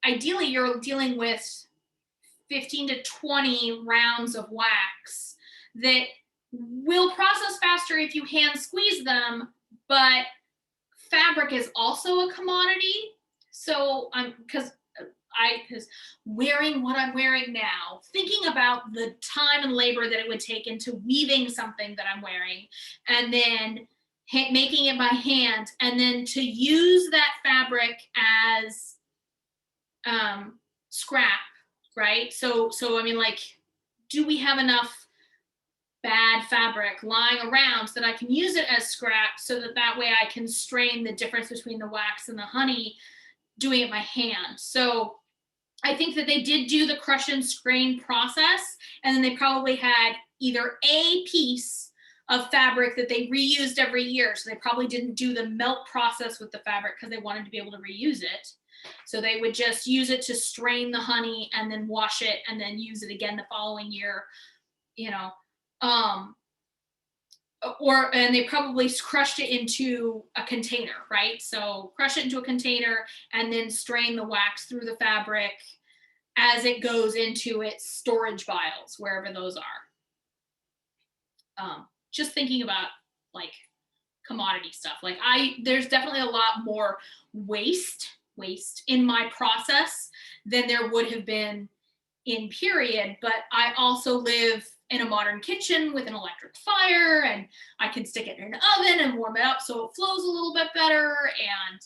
ideally you're dealing with 15 to 20 rounds of wax that will process faster if you hand squeeze them, but fabric is also a commodity. So because wearing what I'm wearing now, thinking about the time and labor that it would take into weaving something that I'm wearing, and then making it by hand, and then to use that fabric as scrap, right? So I mean, like, do we have enough bad fabric lying around so that I can use it as scrap, so that way I can strain the difference between the wax and the honey doing it by hand? So I think that they did do the crush and strain process, and then they probably had either a piece of fabric that they reused every year. So they probably didn't do the melt process with the fabric because they wanted to be able to reuse it. So they would just use it to strain the honey and then wash it and then use it again the following year, and they probably crushed it into a container, right? So crush it into a container and then strain the wax through the fabric as it goes into its storage vials, wherever those are. Just thinking about like commodity stuff. Like there's definitely a lot more waste in my process than there would have been in period, but I also live in a modern kitchen with an electric fire, and I can stick it in an oven and warm it up so it flows a little bit better, and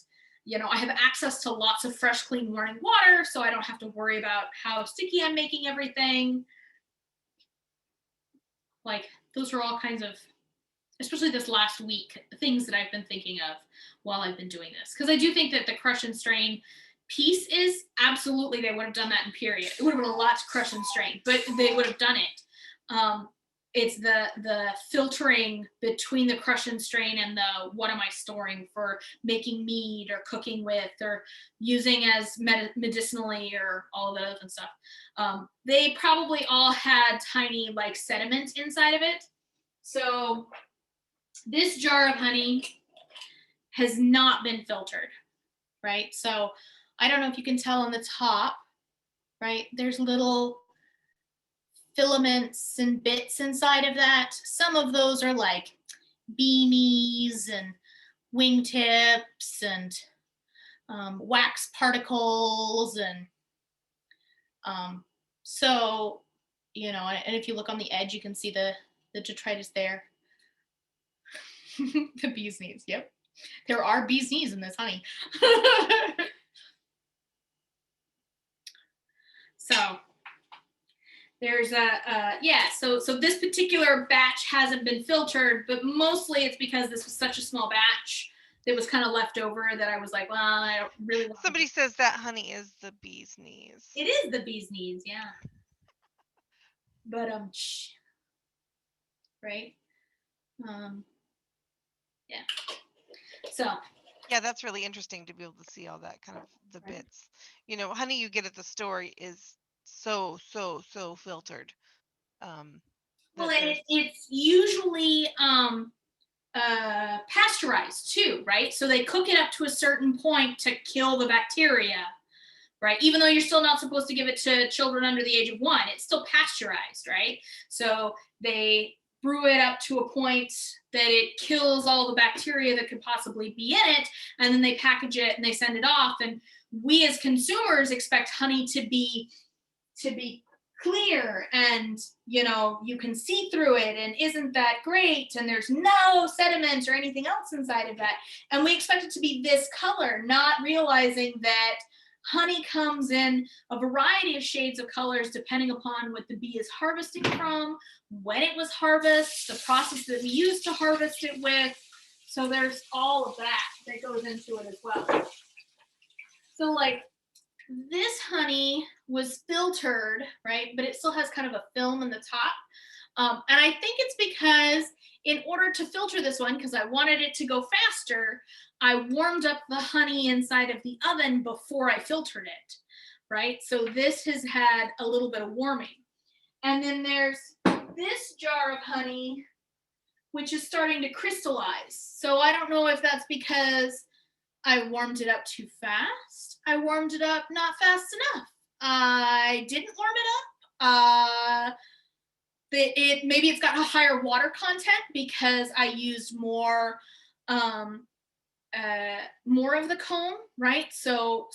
I have access to lots of fresh, clean running water, so I don't have to worry about how sticky I'm making everything. Like, those are all kinds of, especially this last week, things that I've been thinking of while I've been doing this. Because I do think that the crush and strain piece is absolutely, they would have done that in period. It would have been a lot to crush and strain, but they would have done it. It's the filtering between the crush and strain and the what am I storing for making mead or cooking with or using as medicinally or all of that other stuff. They probably all had tiny like sediment inside of it. So this jar of honey has not been filtered, right? So I don't know if you can tell on the top, right? There's little filaments and bits inside of that. Some of those are like beanies and wingtips and wax particles. And so, and if you look on the edge, you can see the detritus there. The bee's knees, yep. There are bee's knees in this honey. So there's so this particular batch hasn't been filtered, but mostly it's because this was such a small batch that was kind of left over that I was like, well, I don't really want Somebody says that honey is the bee's knees. It is the bee's knees, yeah. But right? Yeah. So yeah, that's really interesting to be able to see all that kind of the bits. You know, honey you get at the store is so filtered. well, That there's it's usually pasteurized too, right? So they cook it up to a certain point to kill the bacteria, right? Even though you're still not supposed to give it to children under the age of 1, it's still pasteurized, right? So they brew it up to a point that it kills all the bacteria that could possibly be in it, and then they package it and they send it off. And we as consumers expect honey to be clear, and you can see through it, and isn't that great, and there's no sediment or anything else inside of that, and we expect it to be this color, not realizing that honey comes in a variety of shades of colors depending upon what the bee is harvesting from, when it was harvested, the process that we use to harvest it with. So there's all of that goes into it as well. So like this honey was filtered, right? But it still has kind of a film in the top. And I think it's because in order to filter this one, because I wanted it to go faster, I warmed up the honey inside of the oven before I filtered it, right? So this has had a little bit of warming. And then there's this jar of honey, which is starting to crystallize. So I don't know if that's because I warmed it up too fast. I warmed it up not fast enough. I didn't warm it up. Maybe it's got a higher water content because I used more of the comb, right? So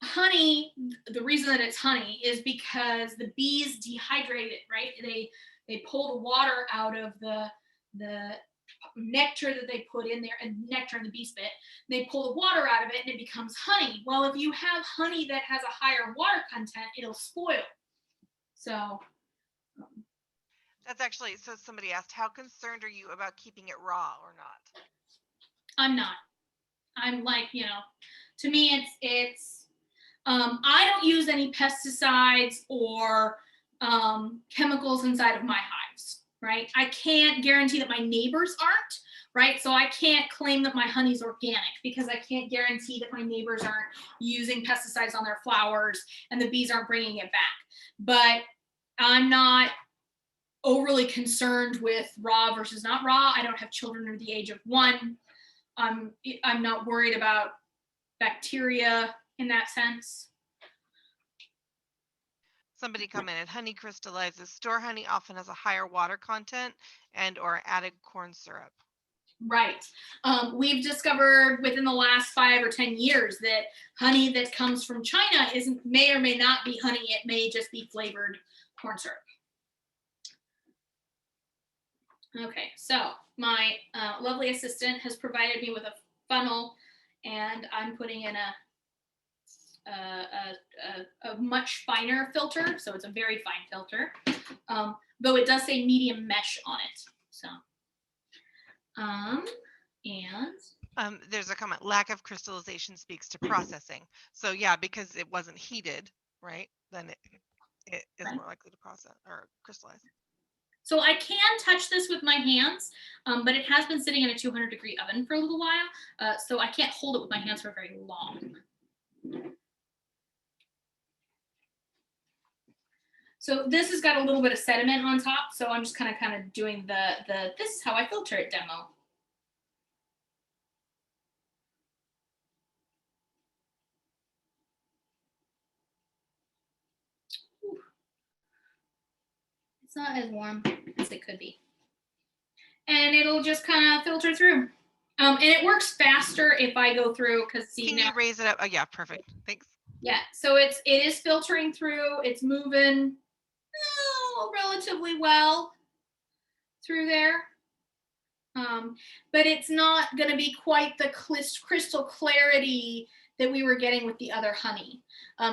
honey, the reason that it's honey is because the bees dehydrate it, right? They pull the water out of the nectar that they put in there, and nectar in the bee spit, they pull the water out of it and it becomes honey. Well, if you have honey that has a higher water content, it'll spoil. So that's actually, so somebody asked, how concerned are you about keeping it raw or not? I'm not. I'm like, to me it's I don't use any pesticides or chemicals inside of my hives, right? I can't guarantee that my neighbors aren't, right? So I can't claim that my honey's organic because I can't guarantee that my neighbors aren't using pesticides on their flowers and the bees aren't bringing it back. But I'm not overly concerned with raw versus not raw. I don't have children under the age of 1. I'm not worried about bacteria in that sense. Somebody commented, honey crystallizes. Store honey often has a higher water content and or added corn syrup. Right. We've discovered within the last 5 or 10 years that honey that comes from China may or may not be honey. It may just be flavored corn syrup. Okay, so my lovely assistant has provided me with a funnel, and I'm putting in a much finer filter, so it's a very fine filter, though it does say medium mesh on it. So, and there's a comment, lack of crystallization speaks to processing. So yeah, because it wasn't heated, right? Then it is more likely to process or crystallize. So I can touch this with my hands, but it has been sitting in a 200-degree oven for a little while, so I can't hold it with my hands for very long. So this has got a little bit of sediment on top, so I'm just kind of doing the this is how I filter it demo. Ooh. It's not as warm as it could be. And it'll just kind of filter through. And it works faster if I go through, because see, can you raise it up? Oh yeah, perfect. Thanks. Yeah, so it is filtering through. It's moving relatively well through there. But it's not going to be quite the crystal clarity that we were getting with the other honey.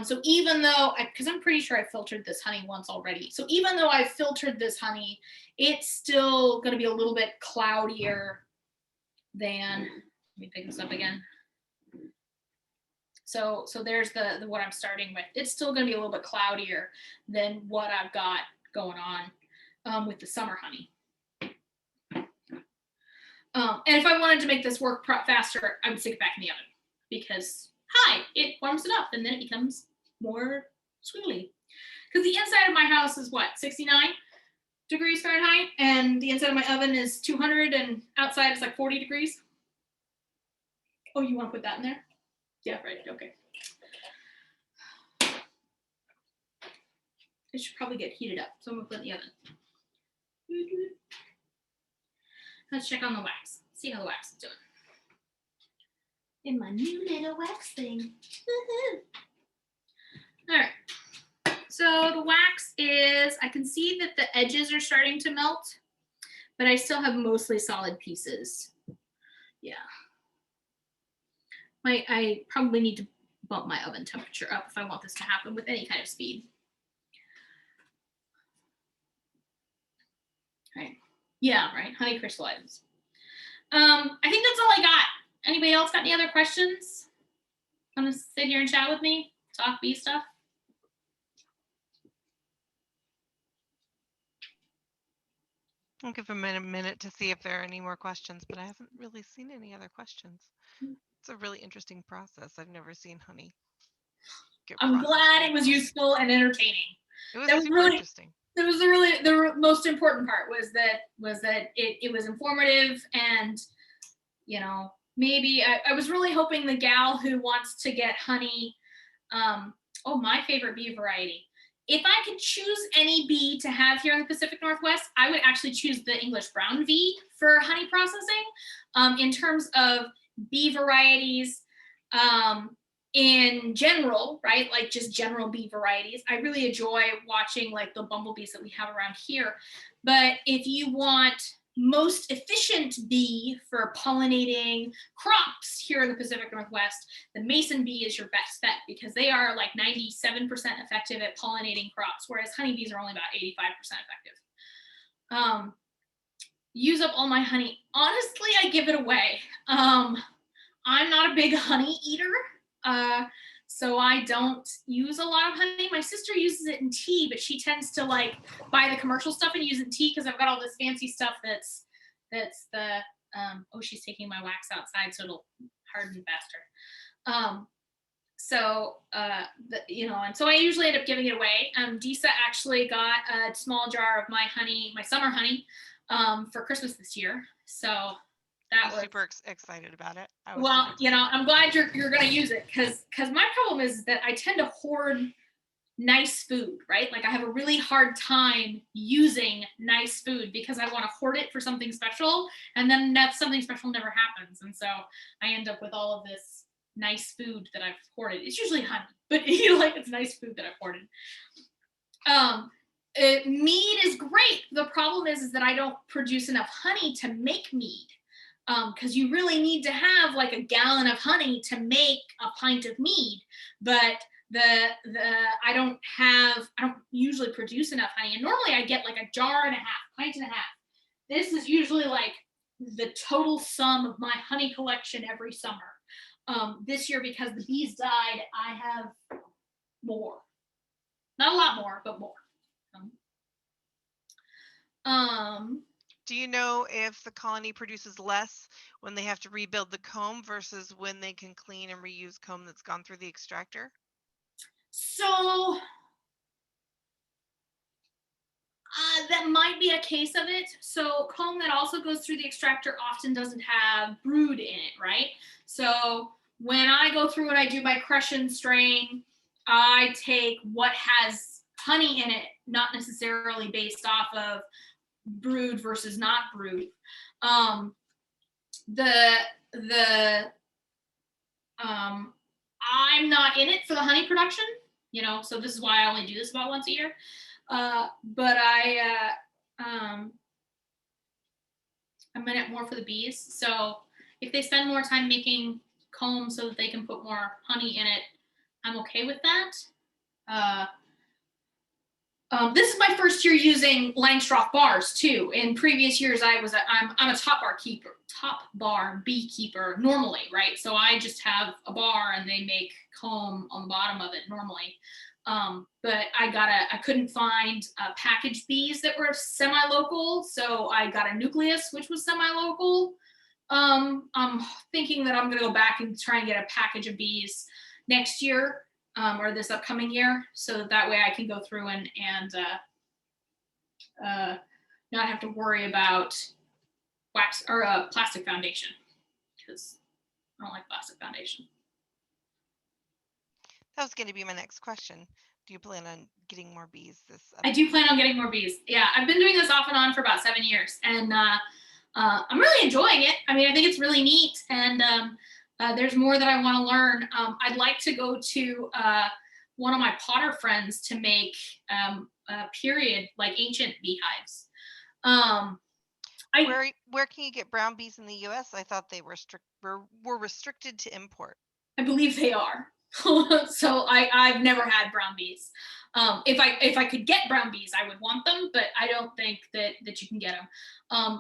So even though, because I'm pretty sure I filtered this honey once already. So even though I filtered this honey, it's still going to be a little bit cloudier than, let me pick this up again. So there's the what I'm starting with. It's still going to be a little bit cloudier than what I've got going on with the summer honey. And if I wanted to make this work faster, I would stick it back in the oven because, it warms it up and then it becomes more squiggly. Because the inside of my house is what, 69 degrees Fahrenheit, and the inside of my oven is 200, and outside is like 40 degrees. Oh, you want to put that in there? Yeah, right. Okay. It should probably get heated up, so I'm gonna put it in the oven. Let's check on the wax. See how the wax is doing. In my new little wax thing. All right. So the wax is, I can see that the edges are starting to melt, but I still have mostly solid pieces. Yeah. I probably need to bump my oven temperature up if I want this to happen with any kind of speed. Right. Yeah, right. Honey crystallizes. I think that's all I got. Anybody else got any other questions? Want to sit here and chat with me? Talk bee stuff? I'll give them a minute to see if there are any more questions, but I haven't really seen any other questions. It's a really interesting process. I've never seen honey. I'm glad it was useful and entertaining. It was super interesting. That was the most important part was that it was informative, and maybe I was really hoping the gal who wants to get honey, my favorite bee variety. If I could choose any bee to have here in the Pacific Northwest, I would actually choose the English brown bee for honey processing. In terms of bee varieties, in general, right? Like just general bee varieties. I really enjoy watching like the bumblebees that we have around here. But if you want most efficient bee for pollinating crops here in the Pacific Northwest, the mason bee is your best bet because they are like 97% effective at pollinating crops, whereas honeybees are only about 85% effective. Use up all my honey. Honestly, I give it away. I'm not a big honey eater. So I don't use a lot of honey. My sister uses it in tea, but she tends to like buy the commercial stuff and use it in tea because I've got all this fancy stuff that's the she's taking my wax outside so it'll harden faster. And so I usually end up giving it away. Disa actually got a small jar of my honey, my summer honey, for Christmas this year. So I was super excited about it. I'm glad you're going to use it because my problem is that I tend to hoard nice food, right? Like I have a really hard time using nice food because I want to hoard it for something special, and then that something special never happens. And so I end up with all of this nice food that I've hoarded. It's usually honey, but it's nice food that I've hoarded. Mead is great. The problem is that I don't produce enough honey to make mead. Because you really need to have like a gallon of honey to make a pint of mead, but I don't usually produce enough honey, and normally I get like a jar and a half, pint and a half. This is usually like the total sum of my honey collection every summer. This year, because the bees died, I have more, not a lot more, but more. Do you know if the colony produces less when they have to rebuild the comb versus when they can clean and reuse comb that's gone through the extractor? So that might be a case of it. So comb that also goes through the extractor often doesn't have brood in it, right? So when I go through and I do my crush and strain, I take what has honey in it, not necessarily based off of brood versus not brood. I'm not in it for the honey production, so this is why I only do this about once a year. But I'm in it more for the bees. So if they spend more time making comb so that they can put more honey in it, I'm okay with that. This is my first year using Langstroth bars too. In previous years, I'm a top bar beekeeper normally, right? So I just have a bar and they make comb on the bottom of it normally. But I couldn't find packaged bees that were semi-local, so I got a nucleus which was semi-local. I'm thinking that I'm gonna go back and try and get a package of bees next year, or this upcoming year, so that way I can go through and not have to worry about wax or plastic foundation, because I don't like plastic foundation. That was going to be my next question. Do you plan on getting more bees this? I do plan on getting more bees. Yeah, I've been doing this off and on for about 7 years, and I'm really enjoying it. I mean, I think it's really neat, and there's more that I want to learn. I'd like to go to one of my potter friends to make period, like ancient beehives. Where can you get brown bees in the U.S.? I thought they were restricted to import. I believe they are. So I've never had brown bees. If I could get brown bees, I would want them, but I don't think that you can get them.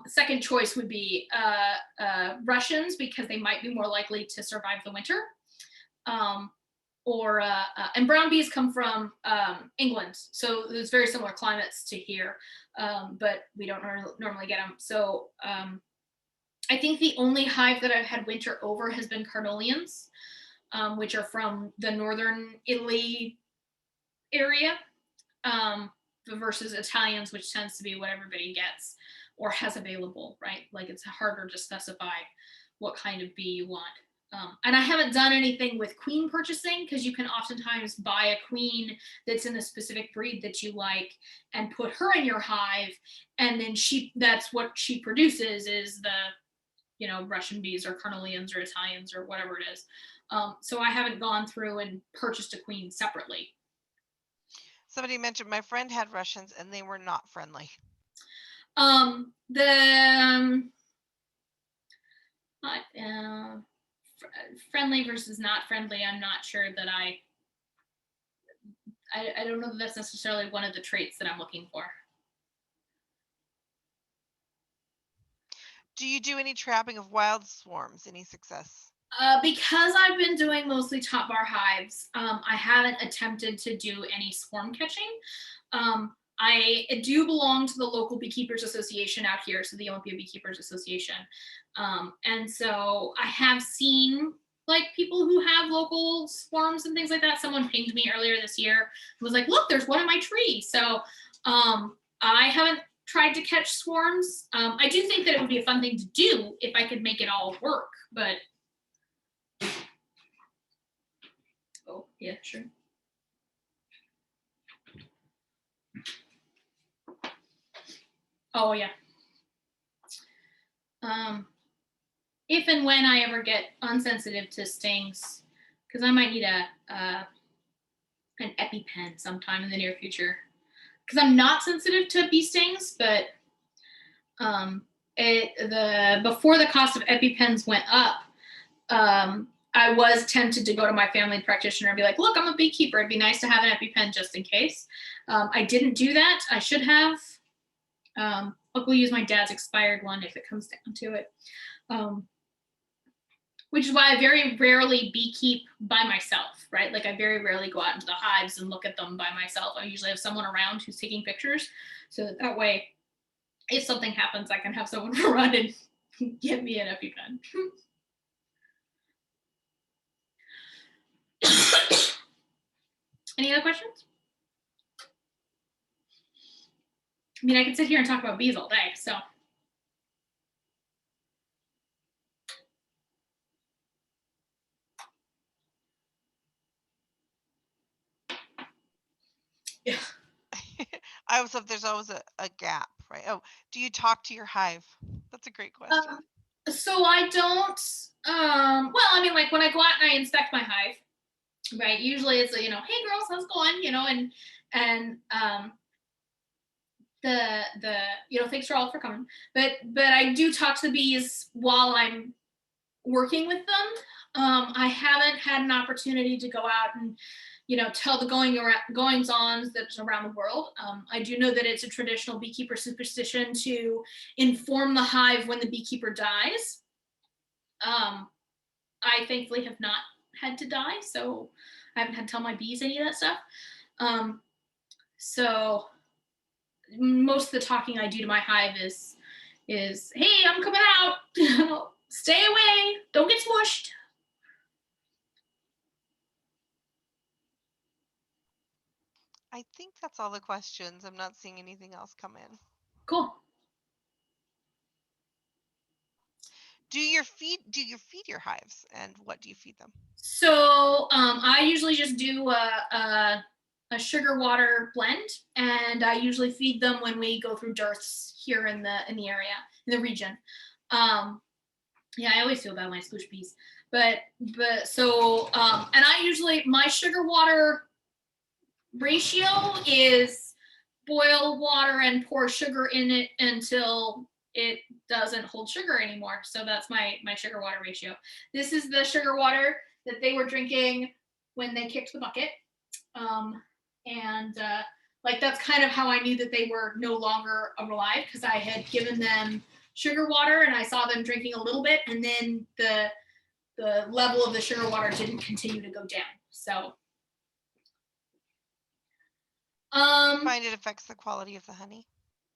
Second choice would be Russians, because they might be more likely to survive the winter. And brown bees come from England, so there's very similar climates to here, but we don't normally get them. So I think the only hive that I've had winter over has been carnelians, which are from the northern Italy area, versus Italians, which tends to be what everybody gets or has available, right? Like it's harder to specify what kind of bee you want. And I haven't done anything with queen purchasing, because you can oftentimes buy a queen that's in a specific breed that you like and put her in your hive, and then that's what she produces is the, you know, Russian bees or carnelians or Italians or whatever it is. So I haven't gone through and purchased a queen separately. Somebody mentioned my friend had Russians and they were not friendly. Friendly versus not friendly, I'm not sure that I don't know that that's necessarily one of the traits that I'm looking for. Do you do any trapping of wild swarms? Any success? Because I've been doing mostly top bar hives, I haven't attempted to do any swarm catching. I do belong to the local Beekeepers Association out here, so the Olympia Beekeepers Association. And so I have seen like people who have local swarms and things like that. Someone pinged me earlier this year and was like, look, there's one in my tree. So I haven't tried to catch swarms. I do think that it would be a fun thing to do if I could make it all work, but oh, yeah, sure. Oh, yeah. If and when I ever get unsensitive to stings, because I might need an EpiPen sometime in the near future. Because I'm not sensitive to bee stings, but before the cost of EpiPens went up, I was tempted to go to my family practitioner and be like, look, I'm a beekeeper. It'd be nice to have an EpiPen just in case. I didn't do that. I should have. Luckily use my dad's expired one if it comes down to it. Which is why I very rarely beekeep by myself, right? Like I very rarely go out into the hives and look at them by myself. I usually have someone around who's taking pictures, so that way, if something happens, I can have someone run and give me an EpiPen. Any other questions? I mean, I could sit here and talk about bees all day, so. Yeah. I always thought there's always a gap, right? Oh, do you talk to your hive? That's a great question. So I don't, well, I mean, like when I go out and I inspect my hive, right? Usually it's, you know, hey girls, how's it going? You know, and the you know, thanks for all for coming. But I do talk to the bees while I'm working with them. I haven't had an opportunity to go out and, you know, tell the goings-ons that's around the world. I do know that it's a traditional beekeeper superstition to inform the hive when the beekeeper dies. I thankfully have not had to die, so I haven't had to tell my bees any of that stuff. So most of the talking I do to my hive is, hey, I'm coming out. Stay away. Don't get smushed. I think that's all the questions. I'm not seeing anything else come in. Cool. Do you feed your hives, and what do you feed them? So I usually just do a sugar water blend, and I usually feed them when we go through dearths here in the area, in the region. Yeah, I always feel bad when I squish bees, but so and I usually, my sugar water ratio is boil water and pour sugar in it until it doesn't hold sugar anymore. So that's my sugar water ratio. This is the sugar water that they were drinking when they kicked the bucket. And like that's kind of how I knew that they were no longer alive, because I had given them sugar water and I saw them drinking a little bit, and then the level of the sugar water didn't continue to go down. So Do you find it affects the quality of the honey?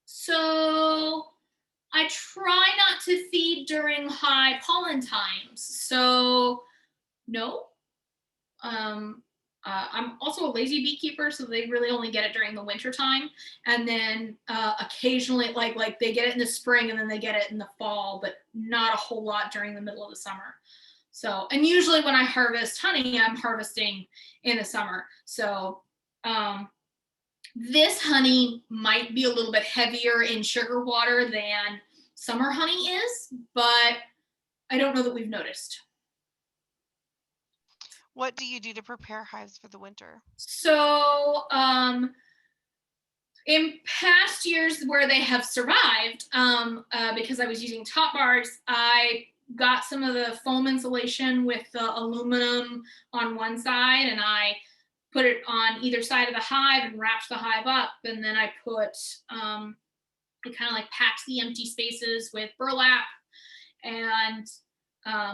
So I try not to feed during high pollen times. So no. I'm also a lazy beekeeper, so they really only get it during the winter time, and then occasionally, like they get it in the spring, and then they get it in the fall, but not a whole lot during the middle of the summer. So, and usually when I harvest honey, I'm harvesting in the summer. So this honey might be a little bit heavier in sugar water than summer honey is, but I don't know that we've noticed. What do you do to prepare hives for the winter? So in past years where they have survived, because I was using top bars, I got some of the foam insulation with the aluminum on one side, and I put it on either side of the hive and wrapped the hive up, and then I put I kind of like packed the empty spaces with burlap, and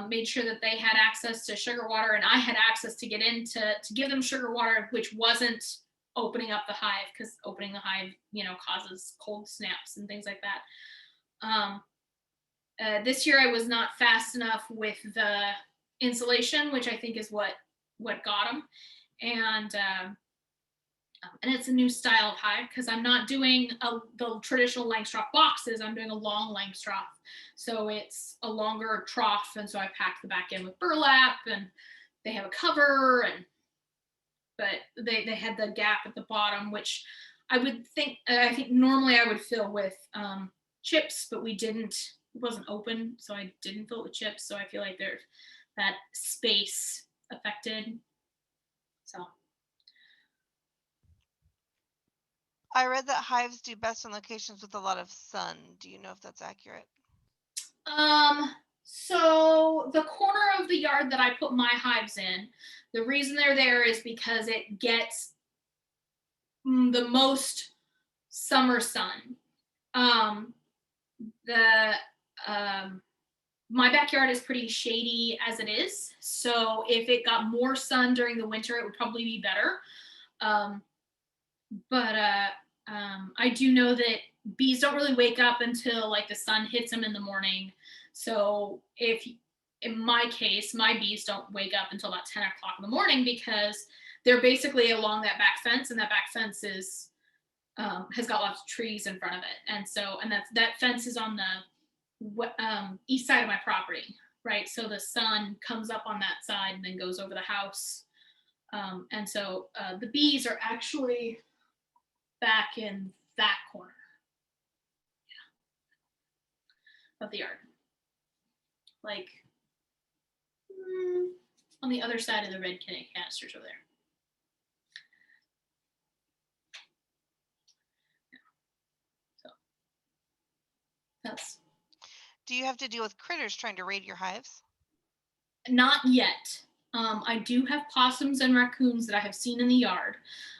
made sure that they had access to sugar water, and I had access to get in to give them sugar water, which wasn't opening up the hive, because opening the hive, causes cold snaps and things like that. This year I was not fast enough with the insulation, which I think is what got them. And it's a new style of hive, because I'm not doing the traditional Langstroth boxes. I'm doing a long Langstroth. So it's a longer trough, and so I pack the back end with burlap, and they have a cover, but they had the gap at the bottom, which I think normally I would fill with chips, but we didn't. It wasn't open, so I didn't fill it with chips. So I feel like there's that space affected. So. I read that hives do best in locations with a lot of sun. Do you know if that's accurate? So the corner of the yard that I put my hives in, the reason they're there is because it gets the most summer sun. My backyard is pretty shady as it is, so if it got more sun during the winter, it would probably be better. But I do know that bees don't really wake up until like the sun hits them in the morning. So if, in my case, my bees don't wake up until about 10 o'clock in the morning, because they're basically along that back fence, and that back fence is has got lots of trees in front of it. And so, and that fence is on the east side of my property, right? So the sun comes up on that side and then goes over the house. And so the bees are actually back in that corner, of the yard, like on the other side of the red canisters over there. So that's. Do you have to deal with critters trying to raid your hives? Not yet. I do have possums and raccoons that I have seen in the yard.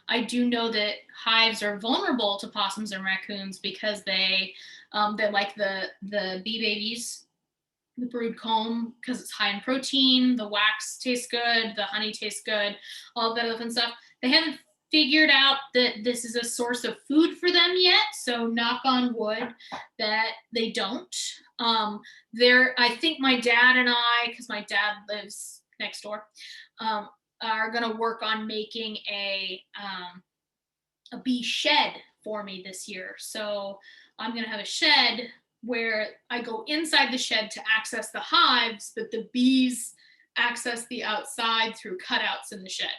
I do know that hives are vulnerable to possums and raccoons because they like the bee babies, the brood comb, because it's high in protein. The wax tastes good. The honey tastes good. All that other fun stuff. They haven't figured out that this is a source of food for them yet. So knock on wood that they don't. I think my dad and I, because my dad lives next door, are gonna work on making a bee shed for me this year. So I'm gonna have a shed where I go inside the shed to access the hives, but the bees access the outside through cutouts in the shed.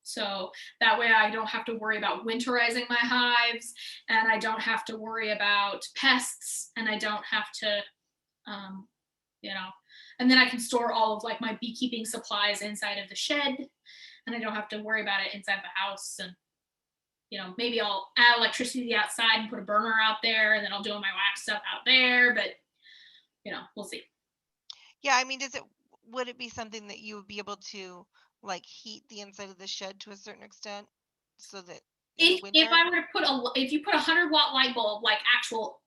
So that way I don't have to worry about winterizing my hives, and I don't have to worry about pests, and I don't have to, um, and then I can store all of like my beekeeping supplies inside of the shed, and I don't have to worry about it inside the house. And maybe I'll add electricity outside and put a burner out there, and then I'll do my wax stuff out there. But we'll see. Yeah, I mean, would it be something that you would be able to like heat the inside of the shed to a certain extent so that in the winter? If I were to if you put 100-watt light bulb, like actual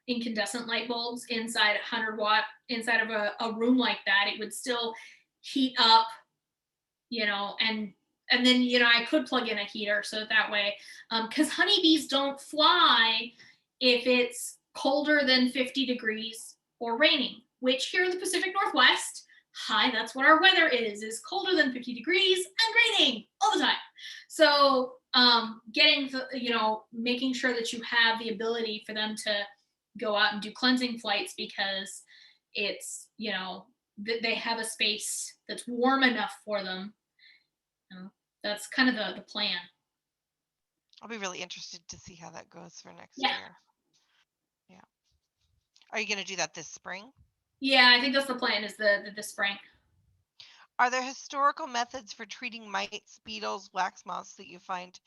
incandescent light bulbs inside 100-watt inside of a room like that, it would still heat up, and then I could plug in a heater so that way, because honeybees don't fly if it's colder than 50 degrees or raining, which here in the Pacific Northwest, that's what our weather is colder than 50 degrees and raining all the time. So making sure that you have the ability for them to go out and do cleansing flights, because it's they have a space that's warm enough for them. That's kind of the plan. I'll be really interested to see how that goes for next year. Yeah. Are you going to do that this spring? Yeah, I think that's the plan, is the spring. Are there historical methods for treating mites, beetles, wax moths that you find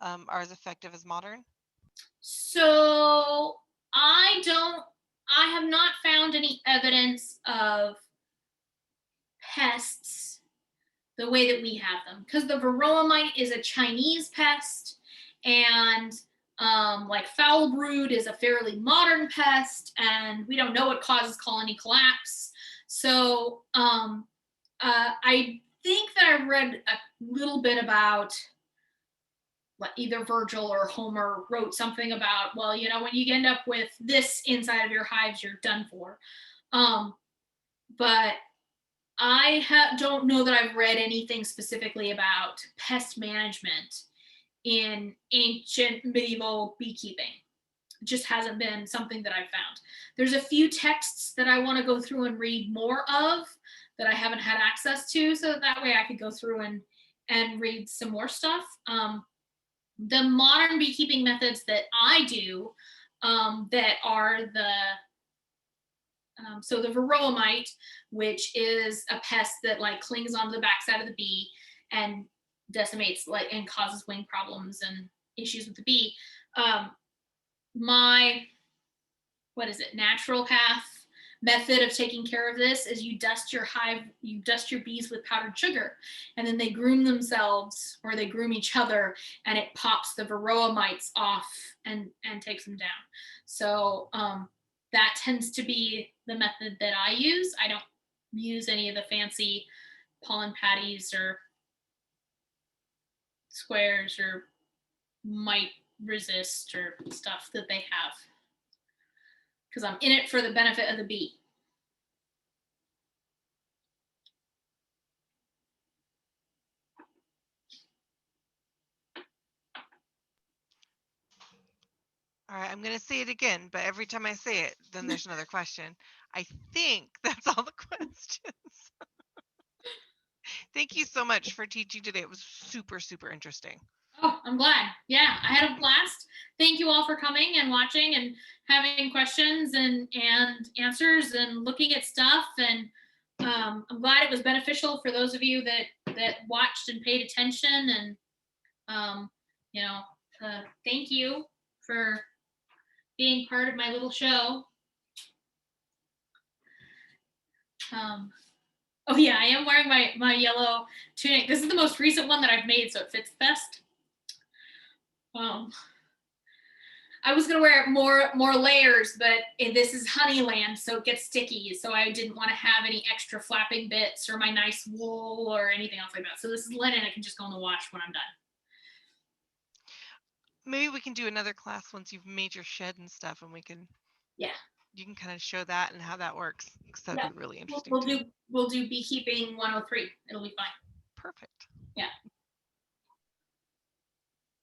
are as effective as modern? So I have not found any evidence of pests the way that we have them, because the varroa mite is a Chinese pest, and like foul brood is a fairly modern pest, and we don't know what causes colony collapse. So I think that I read a little bit about either Virgil or Homer wrote something about, well, when you end up with this inside of your hives, you're done for. But I don't know that I've read anything specifically about pest management in ancient medieval beekeeping. It just hasn't been something that I've found. There's a few texts that I want to go through and read more of that I haven't had access to, so that way I could go through and read some more stuff. The modern beekeeping methods that I do, that are so the varroa mite, which is a pest that like clings onto the backside of the bee and decimates and causes wing problems and issues with the bee. My natural path method of taking care of this is you dust your bees with powdered sugar, and then they groom themselves, or they groom each other, and it pops the varroa mites off and takes them down. So that tends to be the method that I use. I don't use any of the fancy pollen patties or squares or mite resist or stuff that they have, because I'm in it for the benefit of the bee. All right, I'm going to say it again, but every time I say it, then there's another question. I think that's all the questions. Thank you so much for teaching today. It was super, super interesting. Oh, I'm glad. Yeah, I had a blast. Thank you all for coming and watching and having questions and answers and looking at stuff. And I'm glad it was beneficial for those of you that watched and paid attention. And thank you for being part of my little show. Oh yeah, I am wearing my yellow tunic. This is the most recent one that I've made, so it fits best. I was gonna wear more layers, but this is Honeyland, so it gets sticky. So I didn't want to have any extra flapping bits or my nice wool or anything else like that. So this is linen. I can just go in the wash when I'm done. Maybe we can do another class once you've made your shed and stuff, and we can you can kind of show that and how that works, because that'd Yeah. be really interesting We'll too. do Beekeeping 103. It'll be fine.